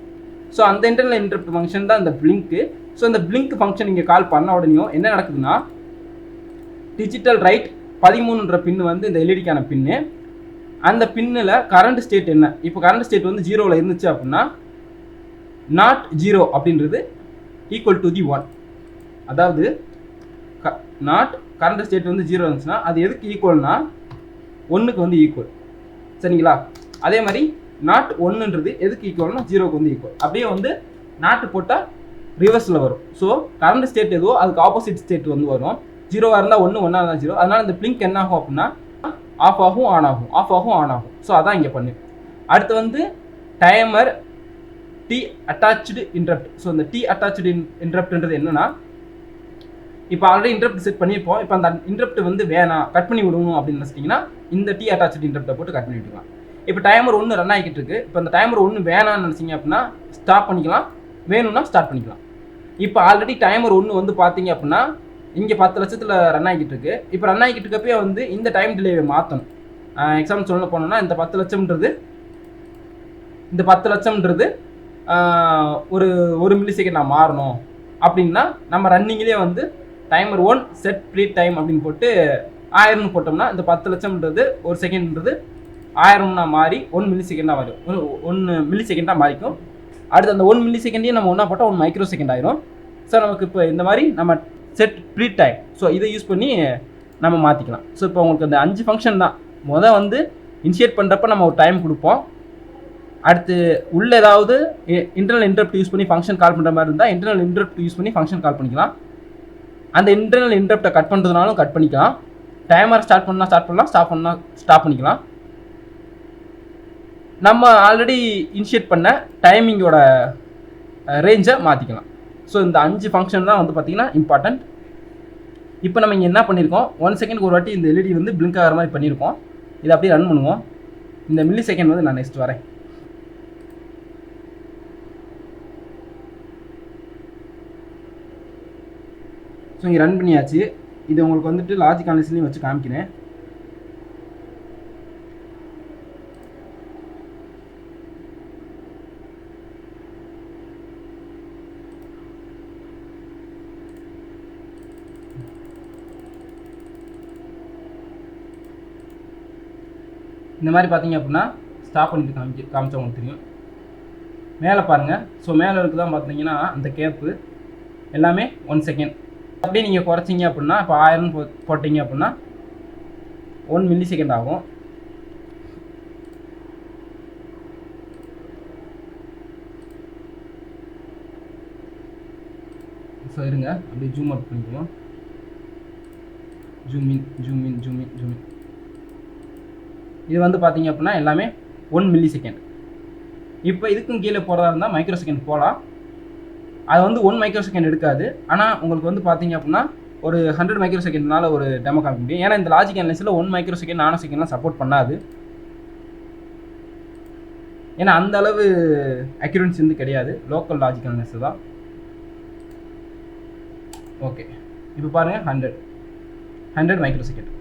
ஸோ அந்த இன்டர்னல் இன்டரப்ட் ஃபங்க்ஷன் தான் இந்த பிளிங்க்கு. ஸோ இந்த பிளிங்க் ஃபங்க்ஷன் நீங்கள் கால் பண்ண உடனேயும் என்ன நடக்குதுன்னா டிஜிட்டல் ரைட் 13ன்ற பின்னு வந்து இந்த எல்இடிக்கான பின்னு. அந்த பின்னில் கரண்ட் ஸ்டேட் என்ன? இப்போ கரண்ட் ஸ்டேட் வந்து 0ல் இருந்துச்சு அப்படின்னா நாட் 0 அப்படின்றது ஈக்குவல் டு தி 1. அதாவது நாட் கரண்ட் ஸ்டேட் வந்து 0 இருந்துச்சுன்னா அது எதுக்கு ஈக்குவல்னா 1க்கு வந்து ஈக்குவல். சரிங்களா? அதே மாதிரி நாட் 1ன்றது எதுக்கு ஈக்குவல்னா 0க்கு வந்து ஈக்குவல். அப்படியே வந்து நாட்டு போட்டால் ரிவர்ஸில் வரும். ஸோ கரண்ட் ஸ்டேட் எதுவோ அதுக்கு ஆப்போசிட் ஸ்டேட் வந்து வரும். 0வாக இருந்தால் 1, 1ஆக இருந்தால் 0. அதனால் இந்த பிளிங்க் என்ன ஆகும் அப்படின்னா ஆஃப் ஆகும், ஆன் ஆகும், ஆஃப் ஆகும், ஆன் ஆகும். ஸோ அதான் இங்கே பண்ணு. அடுத்து வந்து timer T attach interrupt. So இந்த டி அட்டாச்சு இன்டரப்ட்ன்றது என்னன்னா இப்போ ஆல்ரெடி இன்டரப்ட் செட் பண்ணியிருப்போம். இப்போ அந்த இன்டரப்ட் வந்து வேணாம், கட் பண்ணி விடணும் அப்படின்னு நினச்சிட்டிங்கன்னா இந்த டி அட்டாச்சு இன்டரப்ட்டை போட்டு கட் பண்ணி விட்டுக்கலாம். இப்போ டைமர் 1 ரன் ஆகிக்கிட்டு இருக்கு. இப்போ அந்த டைமர் 1 வேணான்னு நினச்சிங்க அப்படின்னா ஸ்டாப் பண்ணிக்கலாம், வேணும்னா ஸ்டார்ட் பண்ணிக்கலாம். இப்போ ஆல்ரெடி டைமர் 1 வந்து பார்த்தீங்க அப்படின்னா இங்கே 10 லட்சத்தில் ரன் ஆகிக்கிட்டு இருக்கு. இப்போ ரன் ஆகிக்கிட்டு இருக்கப்பே வந்து இந்த டைம் டிலேவை மாற்றணும். எக்ஸாம்பிள் சொல்ல போனோம்னா இந்த 10 லட்சம்ன்றது ஒரு 1 மில்லி செகண்ட் நான் மாறணும் அப்படின்னா நம்ம ரன்னிங்லேயே வந்து டைமர் 1 செட் ப்ரீ டைம் அப்படின்னு போட்டு 1000 போட்டோம்னா இந்த 10 லட்சம்ன்றது ஒரு செகண்ட்ன்றது 1000 மாறி 1 மில்லி செகண்டாக மாறும், 1 மில்லி செகண்டாக மாறிக்கும். அடுத்து அந்த 1 மில்லி செகண்டையும் நம்ம ஒன்றா போட்டால் 1 மைக்ரோ செகண்ட் ஆயிரும். ஸோ நமக்கு இப்போ இந்த மாதிரி நம்ம செட் ப்ரீ டைம், ஸோ இதை யூஸ் பண்ணி நம்ம மாற்றிக்கலாம். ஸோ இப்போ உங்களுக்கு அந்த 5 ஃபங்க்ஷன் தான். வந்து இனிஷியேட் பண்ணுறப்ப நம்ம ஒரு டைம் கொடுப்போம். அடுத்து உள்ள ஏதாவது இன்டர்னல் இன்டரப்ட் யூஸ் பண்ணி ஃபங்க்ஷன் கால் பண்ணுற மாதிரி இருந்தால் இன்டர்னல் இன்டரப்ட் யூஸ் பண்ணி ஃபங்க்ஷன் கால் பண்ணிக்கலாம். அந்த இன்டர்னல் இன்டரப்டை கட் பண்ணுறதுனாலும் கட் பண்ணிக்கலாம். டைமர் ஸ்டார்ட் பண்ணால் ஸ்டார்ட் பண்ணலாம், ஸ்டாப் பண்ணால் ஸ்டாப் பண்ணிக்கலாம். நம்ம ஆல்ரெடி இனிஷியேட் பண்ண டைமிங்கோட ரேஞ்சை மாற்றிக்கலாம். ஸோ இந்த 5 ஃபங்க்ஷன் தான் வந்து பார்த்திங்கன்னா இம்பார்ட்டண்ட். இப்போ நம்ம இங்கே என்ன பண்ணியிருக்கோம், 1 செகண்டுக்கு ஒரு வாட்டி இந்த எல்இடி வந்து பிளிங்க் ஆகிற மாதிரி பண்ணியிருக்கோம். இதை அப்படியே ரன் பண்ணுவோம். இந்த மில்லி செகண்ட் வந்து நான் நெக்ஸ்ட் வரேன். ஸோ இங்கே ரன் பண்ணியாச்சு. இது உங்களுக்கு வந்துட்டு லாஜிக் அனலைஸ்லையும் வச்சு காமிக்கிறேன். இந்த மாதிரி பார்த்தீங்க அப்படின்னா ஸ்டாப் பண்ணிட்டு காமிச்சா உங்களுக்கு தெரியும். மேலே பாருங்கள். ஸோ மேலே இருக்குதான் பார்த்தீங்கன்னா அந்த கேப்பு எல்லாமே 1 செகண்ட். அப்படியே நீங்கள் குறைச்சிங்க அப்படின்னா இப்போ 1000 போட்டிங்க அப்படின்னா 1 மில்லி செகண்ட் ஆகும். ஸோ இருங்க அப்படியே ஜூம் அவுட் பண்ணிக்குவோம். Zoom in, zoom in, zoom in, zoom in. இது வந்து பார்த்தீங்க அப்படின்னா எல்லாமே 1 மில்லி செகண்ட். இப்போ இதுக்கும் கீழே போகிறதா இருந்தால் மைக்ரோ செகண்ட் போகலாம். அது வந்து 1 மைக்ரோ செகண்ட் எடுக்காது. ஆனால் உங்களுக்கு வந்து பார்த்தீங்க அப்படின்னா ஒரு 100 மைக்ரோ செகண்ட்னால ஒரு டெமோ காமிக்க முடியும். ஏன்னா இந்த லாஜிக் அனலைஸில் 1 மைக்ரோ செகண்ட், நானோ செகண்ட்லாம் சப்போர்ட் பண்ணாது. ஏன்னா அந்த அளவு அக்யூரன்சி வந்து கிடையாது. லோக்கல் லாஜிக் அனலைஸ் தான். ஓகே, இப்போ பாருங்கள் 100 மைக்ரோ செகண்ட்.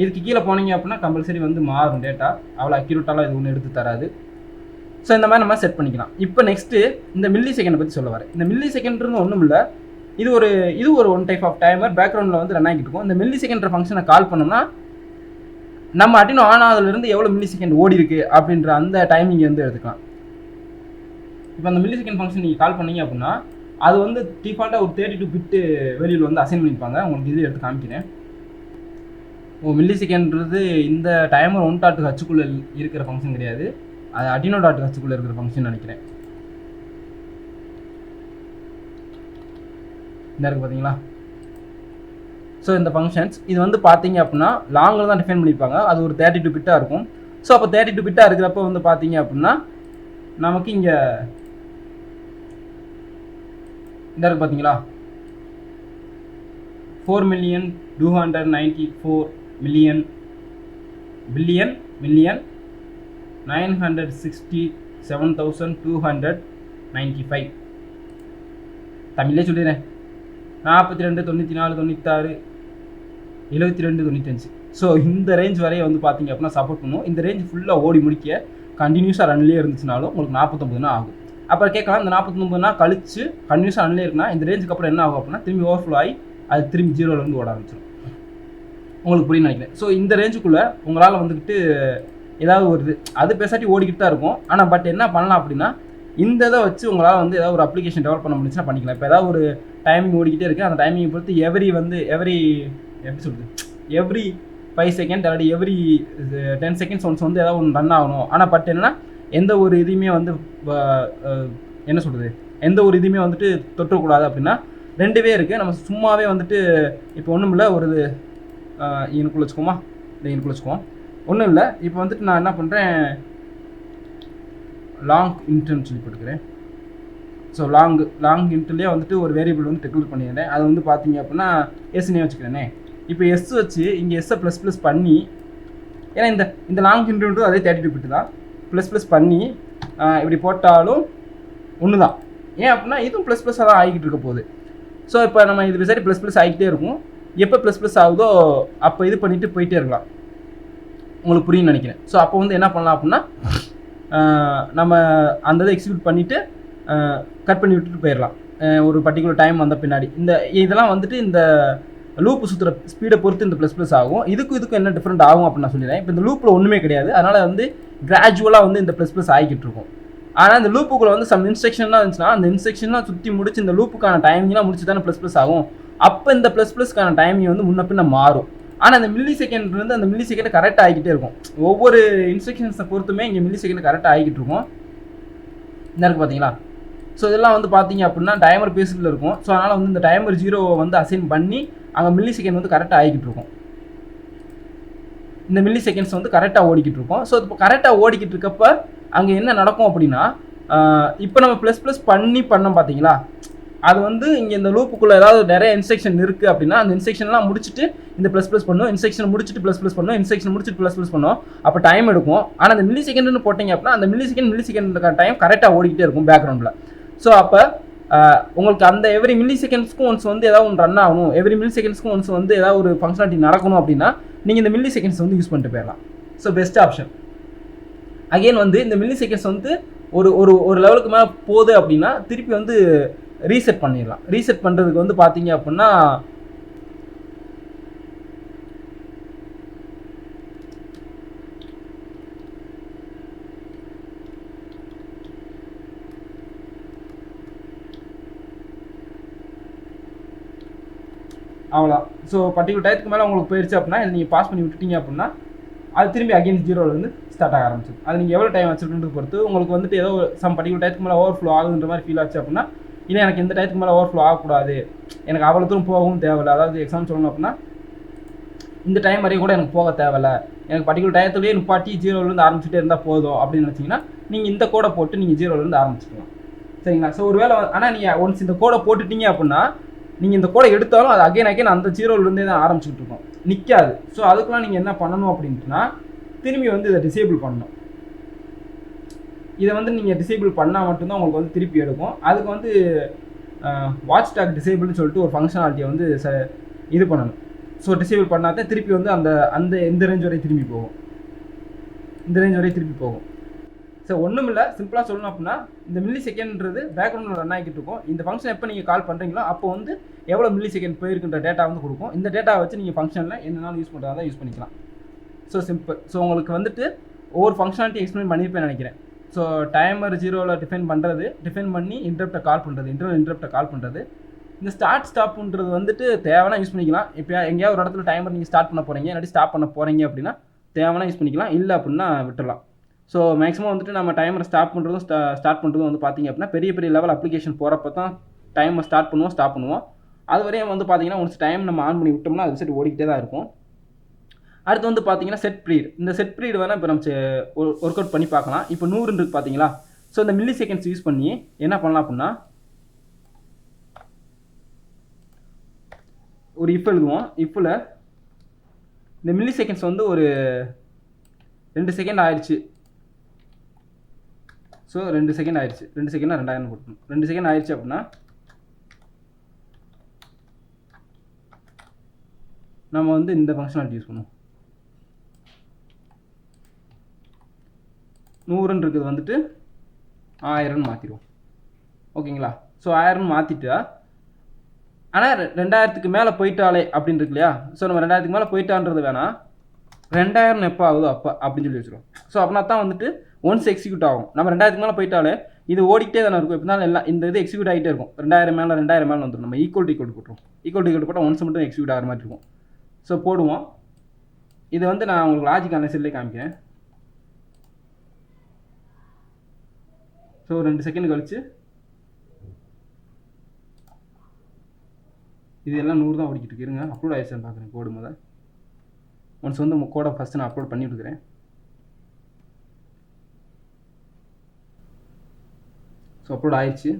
இதுக்கு கீழே போனீங்க அப்படின்னா கம்பல்சரி வந்து மாறும் டேட்டா. அவ்வளோ அக்யூரேட்டாலாம் இது ஒன்றும் எடுத்து தராது. ஸோ இந்த மாதிரி நம்ம செட் பண்ணிக்கலாம். இப்போ நெக்ஸ்ட்டு இந்த மில்லி செகண்டை பற்றி சொல்ல வரேன். இந்த மில்லி செகண்ட்றது ஒன்றும் இல்லை, இது ஒரு ஒன் டைப் ஆஃப் டைமர் பேக்ரவுண்டில் வந்து ரன் ஆகிட்டு இருக்கும். இந்த மில்லி செகண்ட் ஃபங்க்ஷனை கால் பண்ணோம்னா நம்ம Arduino ஆன் ஆகுதுலேருந்து எவ்வளோ மில்லி செகண்ட் ஓடி இருக்கு அப்படின்ற அந்த டைமிங் வந்து எடுத்துக்கலாம். இப்போ அந்த மில்லி செகண்ட் ஃபங்க்ஷன் நீங்கள் கால் பண்ணீங்க அப்படின்னா அது வந்து டிஃபால்ட்டாக ஒரு 32 பிட்டு வெளியில் வந்து அசைன் பண்ணியிருப்பாங்க. உங்களுக்கு இதில் எடுத்து காமிக்கிறேன். மில்லி செகண்ட்றது இந்த டைமர் 1.h இருக்கிற ஃபங்க்ஷன் கிடையாது. அது Arduino.h இருக்கிற ஃபங்க்ஷன் நினைக்கிறேன். இந்த இருக்குது பார்த்தீங்களா. ஸோ இந்த ஃபங்க்ஷன்ஸ் இது வந்து பார்த்தீங்க அப்படின்னா லாங்கில் தான் டிஃபைன் பண்ணியிருப்பாங்க. அது ஒரு 32 பிட்டாக இருக்கும். ஸோ அப்போ 32 பிட்டாக இருக்கிறப்ப வந்து பார்த்தீங்க அப்படின்னா நமக்கு இங்கே இந்த இருக்குது பார்த்தீங்களா 4,294,000,000 பில்லியன் மில்லியன் 967,295 தமிழ்லே சொல்லிடுறேன் 42 94 96 72 95. ஸோ இந்த ரேஞ்ச் வரைய வந்து பார்த்தீங்க அப்படின்னா சப்போர்ட் பண்ணுவோம். இந்த ரேஞ்ச் ஃபுல்லாக ஓடி முடிக்க கண்டினியூஸாக ரன்லேயே இருந்துச்சுனாலும் உங்களுக்கு 49 ஆகும். அப்புறம் கேட்கலாம் இந்த 49 கழிச்சு கண்டினியூஸாக ரன்லேயே இருக்குன்னா இந்த ரேஞ்சுக்கு அப்புறம் என்ன ஆகும் அப்படின்னா திரும்பி ஓவர்ஃப்ளோ ஆகி அது திரும்பி 0லேருந்து ஓட ஆரம்பிச்சிடும். உங்களுக்கு புரியும் நினைக்கிறேன். ஸோ இந்த ரேஞ்சுக்குள்ளே உங்களால் வந்துக்கிட்டு ஏதாவது ஒரு அது பேசாட்டி ஓடிக்கிட்டு தான் இருக்கும். ஆனால் பட் என்ன பண்ணலாம் அப்படின்னா இந்த இதை வச்சு உங்களால் வந்து ஏதாவது ஒரு அப்ளிகேஷன் டெவலப் பண்ண முடிச்சுன்னா பண்ணிக்கலாம். இப்போ ஏதாவது ஒரு டைமிங் ஓடிக்கிட்டே இருக்குது. அந்த டைமிங்கை பொறுத்து எவ்ரி எப்படி சொல்கிறது எவ்ரி 5 செகண்ட் அல்லாடி எவ்ரி 10 செகண்ட்ஸ் ஒன்ஸ் வந்து ஏதாவது ஒன்று ரன் ஆகணும். ஆனால் பட் என்னன்னா எந்த ஒரு இதுவுமே வந்து என்ன சொல்கிறது எந்த ஒரு இதுவுமே வந்துட்டு தொற்றக்கூடாது அப்படின்னா 2வே இருக்குது. நம்ம சும்மாவே வந்துட்டு இப்போ ஒன்றும் இல்லை ஒரு எனக்குள்ள வச்சுக்கோமா இல்லை எனக்குள்ள வச்சுக்குவோம் ஒன்றும் இல்லை. இப்போ வந்துட்டு நான் என்ன பண்ணுறேன் லாங் இன்ட்னு சொல்லி போட்டுக்கிறேன். ஸோ லாங் இன்ட்லேயே வந்துட்டு ஒரு வேரியபிள் வந்து டெக்லேர் பண்ணிடுறேன். அது வந்து பார்த்தீங்க அப்படின்னா எஸ்னே வச்சுக்கிறேனே. இப்போ எஸ் வச்சு இங்கே எஸ்ஸை ++ பண்ணி ஏன்னா இந்த லாங் இன்ட்ரு அதே 32 பிட்டு தான் ++ பண்ணி இப்படி போட்டாலும் ஒன்று தான். ஏன் அப்படின்னா இதுவும் ++ஆக தான் ஆகிக்கிட்டு இருக்க போகுது. ஸோ இப்போ நம்ம இது சரி ++ ஆகிக்கிட்டே இருக்கும். எப்போ ++ ஆகுதோ அப்போ இது பண்ணிவிட்டு போயிட்டே இருக்கலாம். உங்களுக்கு புரியும்னு நினைக்கிறேன். ஸோ அப்போ வந்து என்ன பண்ணலாம் அப்படின்னா நம்ம அந்த இதை எக்ஸிக்யூட் பண்ணிவிட்டு கட் பண்ணி விட்டுட்டு போயிடலாம் ஒரு பர்டிகுலர் டைம் வந்த பின்னாடி. இதெல்லாம் வந்துட்டு இந்த லூப்பு சுற்றுற ஸ்பீடை பொறுத்து இந்த ++ ஆகும். இதுக்கும் என்ன டிஃப்ரெண்ட் ஆகும் அப்படின்னு நான் சொல்லிடுறேன். இப்போ இந்த லூப்பில் ஒன்றுமே கிடையாது. அதனால் வந்து கிராஜுவலாக வந்து இந்த ++ ஆகிக்கிட்டு இருக்கும். ஆனால் இந்த லூப்புக்குள்ளே வந்து சம் இன்ஸ்ட்ரக்ஷன்லாம் இருந்துச்சுன்னா அந்த இன்ஸ்ட்ரக்ஷன்லாம் சுற்றி முடிச்சு இந்த லூப்புக்கான டைமிங்லாம் முடிச்சு தானே ++ ஆகும். அப்போ இந்த ++க்கான டைமிங் வந்து முன்ன பின்ன மாறும். ஆனால் அந்த மில்லி செகண்ட் வந்து அந்த மில்லி செகண்ட் கரெக்டாக ஆகிக்கிட்டே இருக்கும். ஒவ்வொரு இன்ஸ்ட்ரக்ஷன்ஸை பொறுத்துமே இங்கே மில்லி செகண்ட் கரெக்டாக ஆகிக்கிட்டு இருக்கும். இந்த இருக்குது பார்த்தீங்களா. ஸோ இதெல்லாம் வந்து பார்த்தீங்க அப்படின்னா டைமர் பேஸில் இருக்கும். ஸோ அதனால் வந்து இந்த டைமர் 0 வந்து அசைன் பண்ணி அங்கே மில்லி செகண்ட் வந்து கரெக்டாக ஆகிக்கிட்டு இருக்கும். இந்த மில்லி செகண்ட்ஸ் வந்து கரெக்டாக ஓடிக்கிட்டு இருக்கும். ஸோ இப்போ கரெக்டாக ஓடிக்கிட்டு இருக்கப்ப அங்கே என்ன நடக்கும் அப்படின்னா இப்போ நம்ம ++ பண்ணோம் பார்த்தீங்களா. அது வந்து இங்கே இந்த லூப்புக்குள்ளே ஏதாவது நிறைய இன்ஸ்ட்ரக்ஷன் இருக்குது அப்படின்னா அந்த இன்ஸ்ட்ரக்ஷன்லாம் முடிச்சுட்டு இந்த ++ பண்ணும். இன்ஸ்ட்ரக்ஷன் முடிச்சுட்டு ++ பண்ணும். இன்ஸ்ட்ரக்ஷன் முடிச்சுட்டு ++ பண்ணும். அப்போ டைம் எடுக்கும். ஆனால் அந்த மில்லி செகண்ட்னு போட்டிங்க அப்படின்னா அந்த மில்லி செகண்ட் டைம் கரெக்டாக ஓடிக்கிட்டே இருக்கும் பேக்ரவுண்டில். ஸோ அப்போ உங்களுக்கு அந்த எவ்ரி மில்லி செகண்ட்ஸ்க்கும் ஒன்ஸ் வந்து ஏதாவது ஒன்று ரன் ஆகணும், எவ்ரி மில்லி செகண்ட்ஸ்க்கும் ஒன்ஸ் வந்து ஏதாவது ஒரு ஃபங்க்ஷனாலிட்டி நடக்கணும் அப்படின்னா நீங்கள் இந்த மில்லி செகண்ட்ஸ் வந்து யூஸ் பண்ணிட்டு போயிடலாம். So best option. அகெயின் வந்து இந்த மில்லி செகண்ட்ஸ் வந்து ஒரு லெவலுக்கு மேலே போகுது அப்படின்னா திருப்பி வந்து ரீசெட் பண்ணிடலாம். ரீசெட் பண்ணுறதுக்கு வந்து பார்த்தீங்க அப்படின்னா அவ்வளோ. ஸோ பர்டிகுலர் டயத்துக்கு மேலே உங்களுக்கு போயிடுச்சு அப்படின்னா இதை நீங்கள் பாஸ் பண்ணி விட்டுட்டீங்க அப்படின்னா அது திரும்பி அகெயின் 0லேருந்து ஸ்டார்ட் ஆக ஆரம்பிச்சு. அது நீங்கள் எவ்வளோ டைம் வச்சுருக்குன்றது பொறுத்து உங்களுக்கு வந்துட்டு ஏதோ சம் பர்டிகுலர் டயத்துக்கு மேலே ஓவர்ஃப்ளோ ஆகுதுன்ற மாதிரி ஃபீல் ஆச்சு அப்படின்னா இல்லை எனக்கு இந்த டயத்துக்கு மேலே ஓவர்ஃப்ளோ ஆகக்கூடாது, எனக்கு அவ்வளோ தூரம் போகவும் தேவையில்லை. அதாவது எக்ஸாம்பிள் சொல்லணும் அப்படின்னா இந்த டைம் வரையும் கூட எனக்கு போக தேவையில்லை, எனக்கு பர்டிகுலர் டயத்துலேயே நிப்பாட்டி 0லேருந்து ஆரம்பிச்சுட்டே இருந்தால் போதும் அப்படின்னு நினச்சிங்கன்னா நீங்கள் இந்த கோடை போட்டு நீங்கள் 0லேருந்து ஆரம்பிச்சிக்கலாம். சரிங்களா. ஸோ ஒரு வேளை ஆனால் நீங்கள் ஒன்ஸ் இந்த கோடை போட்டுட்டீங்க அப்படின்னா நீங்கள் இந்த கோடை எடுத்தாலும் அது அகைன் அந்த 0லேருந்தே தான் ஆரம்பிச்சுட்டு இருக்கோம், நிற்காது. ஸோ அதுக்கெலாம் நீங்கள் என்ன பண்ணணும் அப்படின்ட்டுனா திரும்பி வந்து இதை டிசேபிள் பண்ணணும். இதை வந்து நீங்கள் டிசேபிள் பண்ணால் மட்டும்தான் உங்களுக்கு வந்து திருப்பி எடுக்கும். அதுக்கு வந்து வாட்ச் டாக் டிசேபிள்னு சொல்லிட்டு ஒரு ஃபங்க்ஷனாலிட்டியை வந்து இது பண்ணணும். ஸோ டிசேபிள் பண்ணால் தான் திருப்பி வந்து இந்த ரேஞ்ச் வரையும் திரும்பி போகும், இந்த ரேஞ்ச் வரையும் திருப்பி போகும். ஸோ ஒன்றும் இல்லை, சிம்பிளாக சொல்லணும் அப்படின்னா இந்த மில்லி செகண்ட்ன்றது பேக்ரவுண்டில் ரன் ஆகிட்டு இருக்கும். இந்த ஃபங்க்ஷன் எப்போ நீங்கள் கால் பண்ணுறீங்களோ அப்போ வந்து எவ்வளோ மில்லி செகண்ட் போயிருக்குன்ற டேட்டா வந்து கொடுக்கும். இந்த டேட்டா வச்சு நீங்கள் ஃபங்க்ஷனில் என்னென்னாலும் யூஸ் பண்ணுறதா தான் யூஸ் பண்ணிக்கலாம். So simple. ஸோ உங்களுக்கு வந்துட்டு ஒவ்வொரு ஃபங்க்ஷனாலிட்டி எக்ஸ்பிளைன் பண்ணியிருப்பேன் நினைக்கிறேன். ஸோ டைமர் 0ல் டிஃபைன் பண்ணி இன்டரப்டை கால் பண்ணுறது, இன்டர்னல் இன்டரப்டை கால் பண்ணுறது. இந்த ஸ்டார்ட் ஸ்டாப்ன்றது வந்துட்டு தேவைன்னா யூஸ் பண்ணிக்கலாம். இப்போ எங்கேயாவது ஒரு இடத்துல டைமர் நீங்கள் ஸ்டார்ட் பண்ண போகிறீங்க இல்லாட்டி ஸ்டாப் பண்ண போகிறீங்க அப்படின்னா தேவைன்னா யூஸ் பண்ணிக்கலாம், இல்லை அப்படின்னா விட்டுடலாம். ஸோ மேக்ஸிமம் வந்துட்டு நம்ம டைமரை ஸ்டார்ட் பண்ணுறதும் வந்து பார்த்திங்க அப்படின்னா பெரிய லெவல் அப்ளிகேஷன் போகிறப்ப தான் டைமர் ஸ்டார்ட் பண்ணுவோம், ஸ்டாப் பண்ணுவோம். அது வரையும் வந்து பார்த்தீங்கன்னா ஒன்ஸ் டைம் நம்ம ஆன் பண்ணி விட்டோம்னா அது செட் ஓடிக்கிட்டே தான் இருக்கும். அடுத்து வந்து பார்த்தீங்கன்னா செட் ப்ரீட். இந்த செட் ப்ரீட் வேணால் இப்போ நம்ம ஒர்க் அவுட் பண்ணி பார்க்கலாம். இப்போ 100 இருக்குது பார்த்தீங்களா. ஸோ இந்த மில்லி செகண்ட்ஸ் யூஸ் பண்ணி என்ன பண்ணலாம் அப்படின்னா ஒரு இஃப் எழுதுவோம். இஃப்பில் இந்த மில்லி செகண்ட்ஸ் வந்து ஒரு 2 செகண்ட் ஆயிடுச்சு. ஸோ 2 செகண்ட் ஆயிடுச்சு. 2 செகண்ட் 2000 போட்டணும். 2 செகண்ட் ஆயிடுச்சு அப்படின்னா நம்ம வந்து இந்த ஃபங்க்ஷனாலிட்டி யூஸ் பண்ணுவோம். 100 இருக்குது வந்துட்டு 1000 மாற்றிடுவோம். ஓகேங்களா. ஸோ 1000 மாற்றிட்டா ஆனால் 2000க்கு மேலே போயிட்டாலே அப்படின்னு இருக்கு இல்லையா. ஸோ நம்ம 2000க்கு மேலே போயிட்டான்றது வேணாம், 2000 எப்போ ஆகுதோ அப்போ அப்படின்னு சொல்லி வச்சுருவோம். ஸோ அப்படின்னா தான் வந்துட்டு ஒன்ஸ் எக்ஸிக்யூட் ஆகும். நம்ம 2000க்கு மேலே போயிட்டாலே இது ஓடிக்கிட்டே தானே இருக்கும். எப்படினாலும் எல்லாம் இந்த இது எக்ஸிக்யூட் ஆகிட்டே இருக்கும். 2000 மேலே வந்துடும். நம்ம ஈக்குவல் போட்டுருவோம். ஈக்குவல் போட்டால் ஒன்ஸ் மட்டும் எக்ஸிக்யூட் ஆகிற மாதிரி இருக்கும். ஸோ போடுவோம். இது வந்து நான் உங்களுக்கு லாஜிக் அனலைசர்லேயே காமிக்கிறேன். ஸோ 2 செகண்ட் கழிச்சு இது எல்லாம் 100 தான் ஓடிக்கிட்டு இருக்கு. இருங்க அப்லோட் ஆயிடுச்சுன்னு பார்க்குறேன் கோடு முதல். ஒன்ஸ் வந்து கோடை ஃபஸ்ட்டு நான் அப்லோட் பண்ணி விடுக்கிறேன். ஸோ அப்லோட் ஆயிடுச்சு.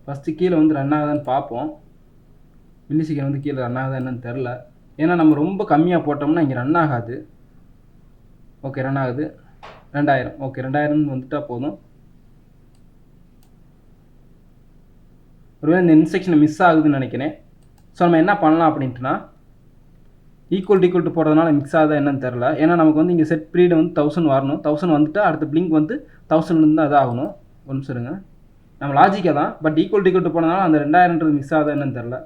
ஃபஸ்ட்டு கீழே வந்து ரன் ஆகுதான்னு பார்ப்போம். மில்லி செகண்ட் வந்து கீழே ரன் ஆகுதா என்னன்னு தெரில. ஏன்னா நம்ம ரொம்ப கம்மியாக போட்டோம்னா இங்கே ரன் ஆகாது. ஓகே ரன் ஆகுது. 2000. ஓகே 2000 வந்துட்டால் போதும். ஒருவேளை இந்த இன்ஸ்ட்ரக்ஷனை மிஸ் ஆகுதுன்னு நினைக்கிறேன். ஸோ நம்ம என்ன பண்ணலாம் அப்படின்ட்டுனா ஈக்குவல் போடுறதுனால மிக்ஸ் ஆகுதா என்னன்னு தெரில. ஏன்னா நமக்கு வந்து இங்கே செட் ப்ரீடு வந்து 1000 வரணும். 1000 வந்துட்டு அடுத்த பிளிங்க் வந்து 1000 தான் அது ஆகணும். ஒரு நிமிஷம் இருங்க. நம்ம லாஜிக்காக தான், பட் ஈக்குவல் போனதுனால அந்த 2000ன்றது மிஸ் ஆகுதா என்னன்னு தெரில.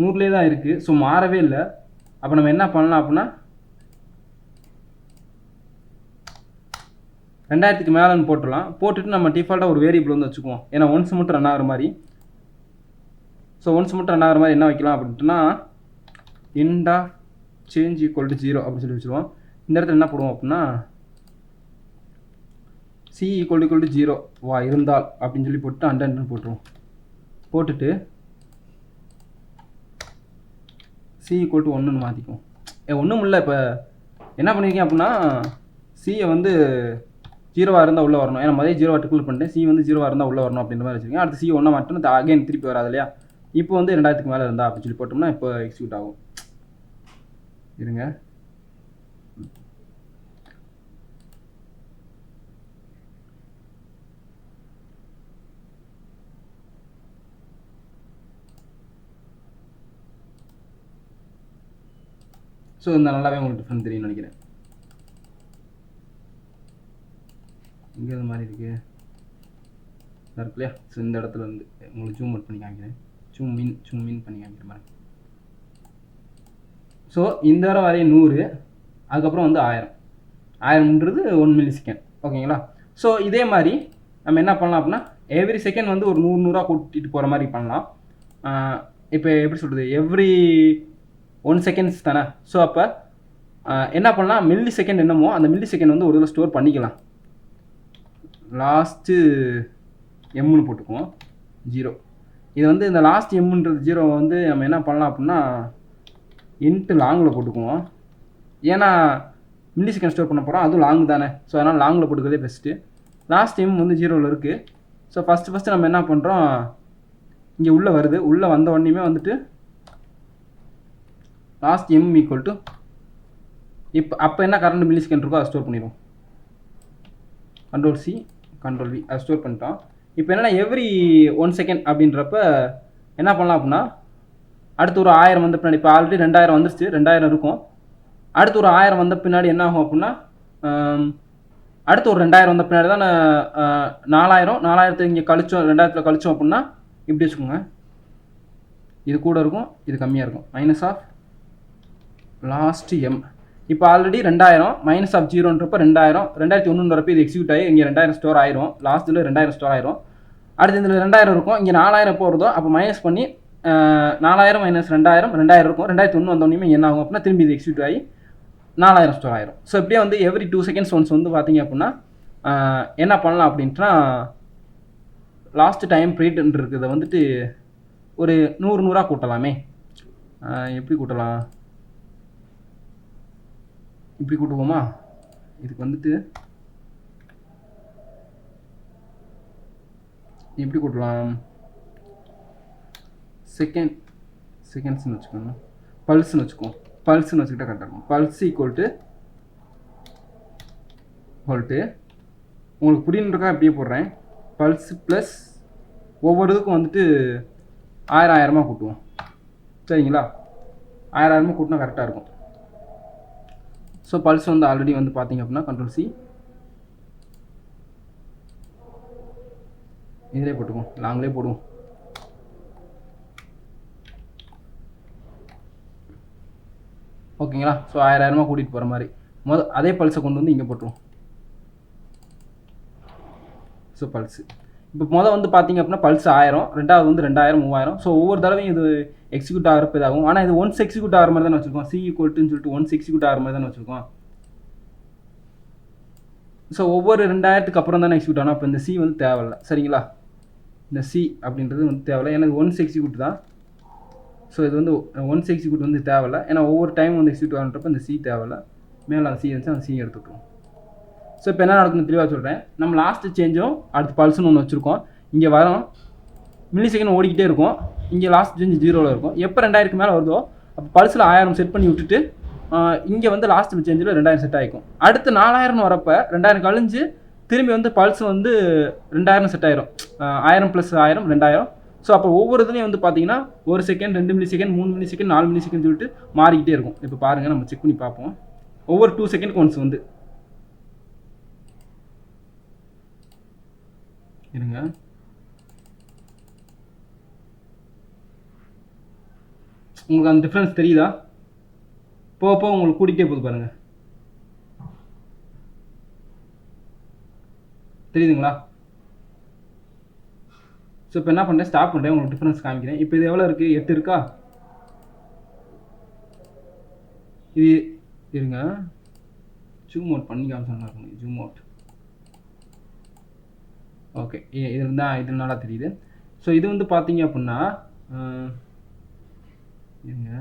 நூறுலேயே தான் இருக்குது. ஸோ மாறவே இல்லை. அப்போ நம்ம என்ன பண்ணலாம் அப்படின்னா 2000க்கு மேலேன்னு போட்டுடலாம். போட்டுட்டு நம்ம டிஃபால்ட்டாக ஒரு வேரியபிள் வந்து வச்சுக்குவோம். ஏன்னா ஒன்ஸ் மட்டும் ரன் ஆகிற மாதிரி. ஸோ ஒன்ஸ் மட்டும் ரன் ஆகிற மாதிரி என்ன வைக்கலாம் அப்படின்ட்டுனா end of change equal to 0 அப்படின்னு சொல்லி வச்சுருவோம். இந்த இடத்துல என்ன போடுவோம் அப்படின்னா c equal to 0 வா இருந்தால் அப்படின்னு சொல்லி போட்டு அண்டன்னு போட்டுருவோம். போட்டுட்டு c equal to 1ன்னு மாற்றிக்குவோம். ஒன்றும் இல்லை. இப்போ என்ன பண்ணியிருக்கேன் அப்படின்னா சியை வந்து 0வாக இருந்தால் உள்ளே வரணும். ஏன்னா முதல்ல 0 டிக்குள் பண்ணிட்டேன். சி வந்து 0வாக இருந்தால் உள்ளே வரணும் அப்படின்ற மாதிரி வச்சுருக்கேன். அடுத்து சி 1 மட்டும் அகைன் திருப்பி வராது இல்லையா. இப்போ வந்து 2000க்கு மேலே இருந்தால் அப்படின்னு சொல்லி போட்டோம்னா இப்போ எக்ஸிக்யூட் ஆகும். இருங்க. ஸோ இந்த நல்லாவே உங்களுக்கு டிஃப்ரெண்ட் தெரியும்னு நினைக்கிறேன். இங்கே இது மாதிரி இருக்கு இருக்கு இல்லையா. ஸோ இந்த இடத்துல வந்து உங்களுக்கு ஜூம் அவுட் பண்ணி காமிக்கிறேன். ஜூம் இன் பண்ணி காமிக்கிற மாதிரி. ஸோ இந்த வரை வரையும் 100, அதுக்கப்புறம் வந்து 1000ன்றது 1 மில்லி செகண்ட். ஓகேங்களா. ஸோ இதே மாதிரி நம்ம என்ன பண்ணலாம் அப்படின்னா எவ்ரி செகண்ட் வந்து ஒரு 100 கூட்டிகிட்டு போகிற மாதிரி பண்ணலாம். இப்போ எப்படி சொல்கிறது, எவ்ரி 1 செகண்ட்ஸ் தானே. ஸோ அப்போ என்ன பண்ணலாம், மில்லி செகண்ட் என்னமோ அந்த மில்லி செகண்ட் வந்து ஒரு இதில் ஸ்டோர் பண்ணிக்கலாம். லாஸ்ட்டு எம்னு போட்டுக்குவோம் 0. இது வந்து இந்த லாஸ்ட் எம்ன்றது 0 வந்து நம்ம என்ன பண்ணலாம் அப்படின்னா இன்ட்டு லாங்கில் போட்டுக்குவோம். ஏன்னா மில்லி செகண்ட் ஸ்டோர் பண்ண போகிறோம், அதுவும் லாங் தானே. ஸோ அதனால் லாங்கில் போட்டுக்கிறதே பெஸ்ட்டு. லாஸ்ட் எம் வந்து 0ல் இருக்குது. ஸோ ஃபஸ்ட்டு நம்ம என்ன பண்ணுறோம், இங்கே உள்ளே வருது. உள்ளே வந்த உடனேயுமே வந்துட்டு லாஸ்ட் எம் ஈக்குவல் டு அப்போ என்ன கரண்ட் மில்லி செகண்ட் இருக்கோ அதை ஸ்டோர் பண்ணிடுவோம். Ctrl+C Ctrl+V அதை ஸ்டோர் பண்ணிட்டோம். இப்போ என்னென்னா எவ்ரி 1 செகண்ட் அப்படின்றப்ப என்ன பண்ணலாம் அப்படின்னா அடுத்து ஒரு 1000 வந்த பின்னாடி, இப்போ ஆல்ரெடி 2000 வந்துருச்சு, 2000 இருக்கும். அடுத்து ஒரு 1000 வந்த பின்னாடி என்ன ஆகும் அப்படின்னா அடுத்து ஒரு 2000 வந்த பின்னாடி தான் 4000 இங்கே கழிச்சோம், 2000 கழிச்சோம் அப்படின்னா இப்படி வச்சுக்கோங்க. இது கூட இருக்கும், இது கம்மியாக இருக்கும். Minus of last M. இப்போ ஆல்ரெடி 2000 மைனஸ் ஆஃப் ஜீரோன்றப்போ 2000 2100 வரப்போ இது எக்ஸிக்யூட் ஆகி இங்கே 2000 ஸ்டோர் ஆயிரும். லாஸ்ட்டில் 2000 ஸ்டோர் ஆயிரும். அடுத்து இதில் 2000 இருக்கும், இங்கே 4000 எப்போ வருதோ அப்போ மைனஸ் பண்ணி 4000 மைனஸ் 2000 இருக்கும். 2100 வந்தோடனே என்ன ஆகும் அப்படின்னா திரும்பி இது எக்ஸிக்யூட் ஆகி 4000 ஸ்டோர் ஆயிரும். ஸோ இப்படியே வந்து எவ்ரி 2 செகண்ட்ஸ் ஒன்ஸ் வந்து பார்த்தீங்க அப்படின்னா என்ன பண்ணலாம் அப்படின்ட்டுனா லாஸ்ட் டைம் பீரியட் இருக்கிறத வந்துட்டு ஒரு 100 கூட்டலாமே. எப்படி கூட்டலாம், இப்படி கூட்டுவோமா? இதுக்கு வந்துட்டு எப்படி கூட்டலாம், செகண்ட்ஸ்னு வச்சுக்கோங்க, பல்ஸ்ன்னு வச்சுக்குவோம். பல்ஸ்ன்னு வச்சுக்கிட்டா கரெக்டாக இருக்கும். பல்ஸ் ஈக்குவல் டு உங்களுக்கு புரியணுன்றக்கா அப்படியே போடுறேன். பல்ஸ் ப்ளஸ் ஒவ்வொரு இதுக்கும் வந்துட்டு 1000 கூட்டுவோம். சரிங்களா? 1000 கூட்டினா கரெக்டாக இருக்கும். ஸோ பல்ஸ் வந்து ஆல்ரெடி வந்து பார்த்தீங்க அப்படின்னா கண்ட்ரோல் சி இதிலே போட்டுக்குவோம், லாங்லேயே போடுவோம். ஓகேங்களா? ஸோ 1000 கூட்டிகிட்டு போகிற மாதிரி அதே பல்ஸை கொண்டு வந்து இங்கே போட்டுருவோம். ஸோ பல்ஸு இப்போ வந்து பார்த்தீங்க அப்படின்னா பல்ஸ் 1000, ரெண்டாவது வந்து 2000 3000. ஸோ ஒவ்வொரு தடவையும் இது எக்ஸிக்யூட் ஆகிறப்ப இதாகும். ஆனால் இது ஒன்ஸ் எக்ஸிக்யூட் ஆகிற மாதிரி தானே வச்சுருக்கோம். சி ஈக்குவல்ட்டுன்னு சொல்லிட்டு ஒன்ஸ் எக்ஸிக்யூட் ஆகிற மாதிரி தானே வச்சுருக்கோம். ஸோ ஒவ்வொரு 2000க்கு அப்புறம் தானே எக்ஸிக்யூட் ஆகணும். அப்போ இந்த சி வந்து தேவையில்லை. சரிங்களா? இந்த சி அப்படின்றது வந்து தேவையில்லை, ஏன்னா இது ஒன்ஸ் எக்ஸிக்யூட் தான். ஸோ இது வந்து ஒன்ஸ் எக்ஸிக்யூட் வந்து தேவையில்லை, ஏன்னா ஒவ்வொரு டைம் வந்து எக்ஸிக்யூட் ஆகிறப்ப இந்த சி தேவையில்லை. மேலே அந்த சி இருந்துச்சு, அந்த சி எடுத்துக்கிட்டோம். ஸோ இப்போ என்ன நடக்குன்னு தெளிவாக சொல்கிறேன். நம்ம லாஸ்ட்டு சேஞ்சும் அடுத்து பல்ஸ்னு ஒன்று வச்சுருக்கோம். இங்கே வரோம், மில்லி செகண்ட் ஓடிக்கிட்டே இருக்கும். இங்கே லாஸ்ட் சேஞ்சு 0ல் இருக்கும். எப்போ 2000க்கு மேலே வருதோ அப்போ பல்ஸில் 1000 செட் பண்ணி விட்டுட்டு இங்கே வந்து லாஸ்ட் சேஞ்சில் 2000 செட் ஆகிக்கும். அடுத்து 4000 வரப்போ 2000 கழிஞ்சு திரும்பி வந்து பல்ஸ் வந்து 2000 செட் ஆயிரும். 1000 + 1000 2000. ஸோ அப்போ ஒவ்வொரு இதுலேயும் வந்து பார்த்தீங்கன்னா 1 second 2 milli second 3 milli second 4 milli second சொல்லிட்டு மாறிக்கிட்டே இருக்கும். இப்போ பாருங்கள், நம்ம செக் பண்ணி பார்ப்போம். ஒவ்வொரு 2 செகண்ட் ஒன்ஸ் வந்து இருங்க. உங்களுக்கு அந்த டிஃப்ரென்ஸ் தெரியுதா? போக உங்களுக்கு கூட்டிகிட்டே போகுது பாருங்கள். தெரியுதுங்களா? ஸோ இப்போ என்ன பண்ணுறேன், ஸ்டாப் பண்ணுறேன், உங்களுக்கு டிஃப்ரென்ஸ் காமிக்கிறேன். இப்போ இது எவ்வளோ இருக்குது? 8 இருக்கா? இது இருங்க, ஜூம் அவுட் பண்ணி காமிச்சோம்னா ஜூம் அவுட். ஓகே, இது தான் இது நல்லா தெரியுது. ஸோ இது வந்து பார்த்தீங்க அப்படின்னா இருங்க,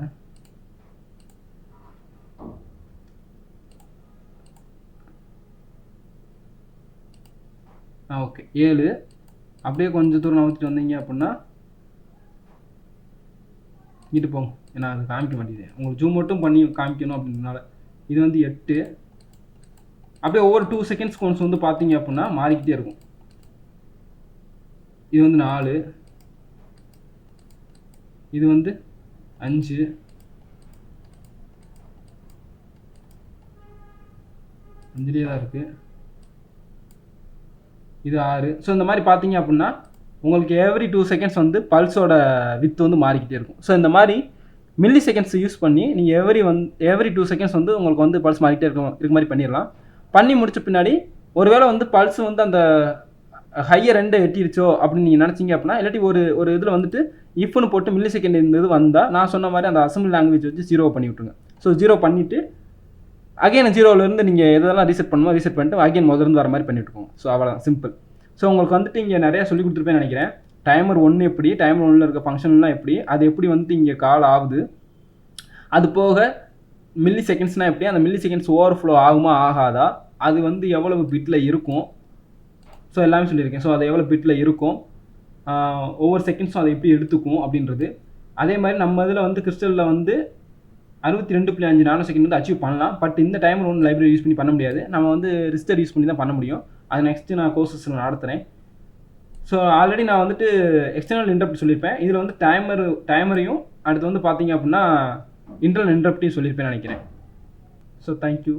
ஓகே 7. அப்படியே கொஞ்சம் தூரம் நவுத்திட்டு வந்தீங்க அப்படின்னா இங்கிட்டு போங்க, ஏன்னா அது காமிக்க மாட்டேங்குது. உங்களுக்கு ஜூம் மட்டும் பண்ணி காமிக்கணும் அப்படின்றனால. இது வந்து 8. அப்படியே ஒவ்வொரு 2 செகண்ட்ஸ்க்கு ஒன்ஸ் வந்து பார்த்தீங்க அப்படின்னா மாறிக்கிட்டே இருக்கும். இது வந்து 4, இது வந்து 5, அஞ்சுலேயே தான் இருக்குது. இது 6. ஸோ இந்த மாதிரி பார்த்தீங்க அப்படின்னா உங்களுக்கு எவ்ரி 2 செகண்ட்ஸ் வந்து பல்ஸோட வித் வந்து மாறிக்கிட்டே இருக்கும். ஸோ இந்த மாதிரி மில்லி செகண்ட்ஸ் யூஸ் பண்ணி நீங்கள் எவ்ரி 2 செகண்ட்ஸ் வந்து உங்களுக்கு வந்து பல்ஸ் மாறிக்கிட்டே இருக்க மாதிரி பண்ணிடலாம். பண்ணி முடிச்ச பின்னாடி ஒருவேளை வந்து பல்ஸ் வந்து அந்த ஹையர் ரெண்டு எட்டிருச்சோ அப்படின்னு நீங்கள் நினச்சிங்க அப்படின்னா, இல்லாட்டி ஒரு இதில் வந்துட்டு இஃப்னு போட்டு மில்லி செகண்ட் இருந்தது வந்தால் நான் சொன்ன மாதிரி அந்த அசம்பிளி லாங்குவேஜ் வச்சு 0 பண்ணி விட்ருங்க. ஸோ 0 பண்ணிவிட்டு அகைன் 0லேருந்து நீங்கள் எதெல்லாம் ரீசெட் பண்ணுமோ ரீசெட் பண்ணிட்டு அகைன் முதலிருந்து வர மாதிரி பண்ணிவிட்டுக்கோங்க. ஸோ அவ்வளோதான், சிம்பிள். ஸோ உங்களுக்கு வந்துட்டு இங்கே நிறையா சொல்லி கொடுத்துருப்பேன்னு நினைக்கிறேன். டைமர் 1 எப்படி, டைமர் 1ல் இருக்க ஃபங்க்ஷன்லாம் எப்படி, அது எப்படி வந்துட்டு இங்கே கால் ஆகுது, அது போக மில்லி செகண்ட்ஸ்னால் எப்படி, அந்த மில்லி செகண்ட்ஸ் ஓவர்ஃப்ளோ ஆகுமா ஆகாதா, அது வந்து எவ்வளவு பிட்டில் இருக்கும், ஸோ எல்லாமே சொல்லியிருக்கேன். ஸோ அது எவ்வளோ பிட்டில் இருக்கும், ஒவ்வொரு செகண்ட்ஸும் அதை எப்படி எடுத்துக்கும் அப்படின்றது. அதே மாதிரி நம்ம இதில் வந்து கிறிஸ்டலில் வந்து 62.5 நானோ செகண்ட் வந்து அச்சீவ் பண்ணலாம். பட் இந்த டைமர் 1 லைப்ரரி யூஸ் பண்ணி பண்ண முடியாது. நம்ம வந்து ரிஜிஸ்டர் யூஸ் பண்ணி தான் பண்ண முடியும். அது நெக்ஸ்ட்டு நான் கோர்சஸில் நடத்துகிறேன். ஸோ ஆல்ரெடி நான் வந்துட்டு எக்ஸ்டர்னல் இன்டரப்ட் சொல்லியிருப்பேன். இதில் வந்து டைமரையும் அடுத்து வந்து பார்த்தீங்க அப்படின்னா இன்டர்னல் இன்டரப்டையும் சொல்லியிருப்பேன்னு நினைக்கிறேன். So thank you.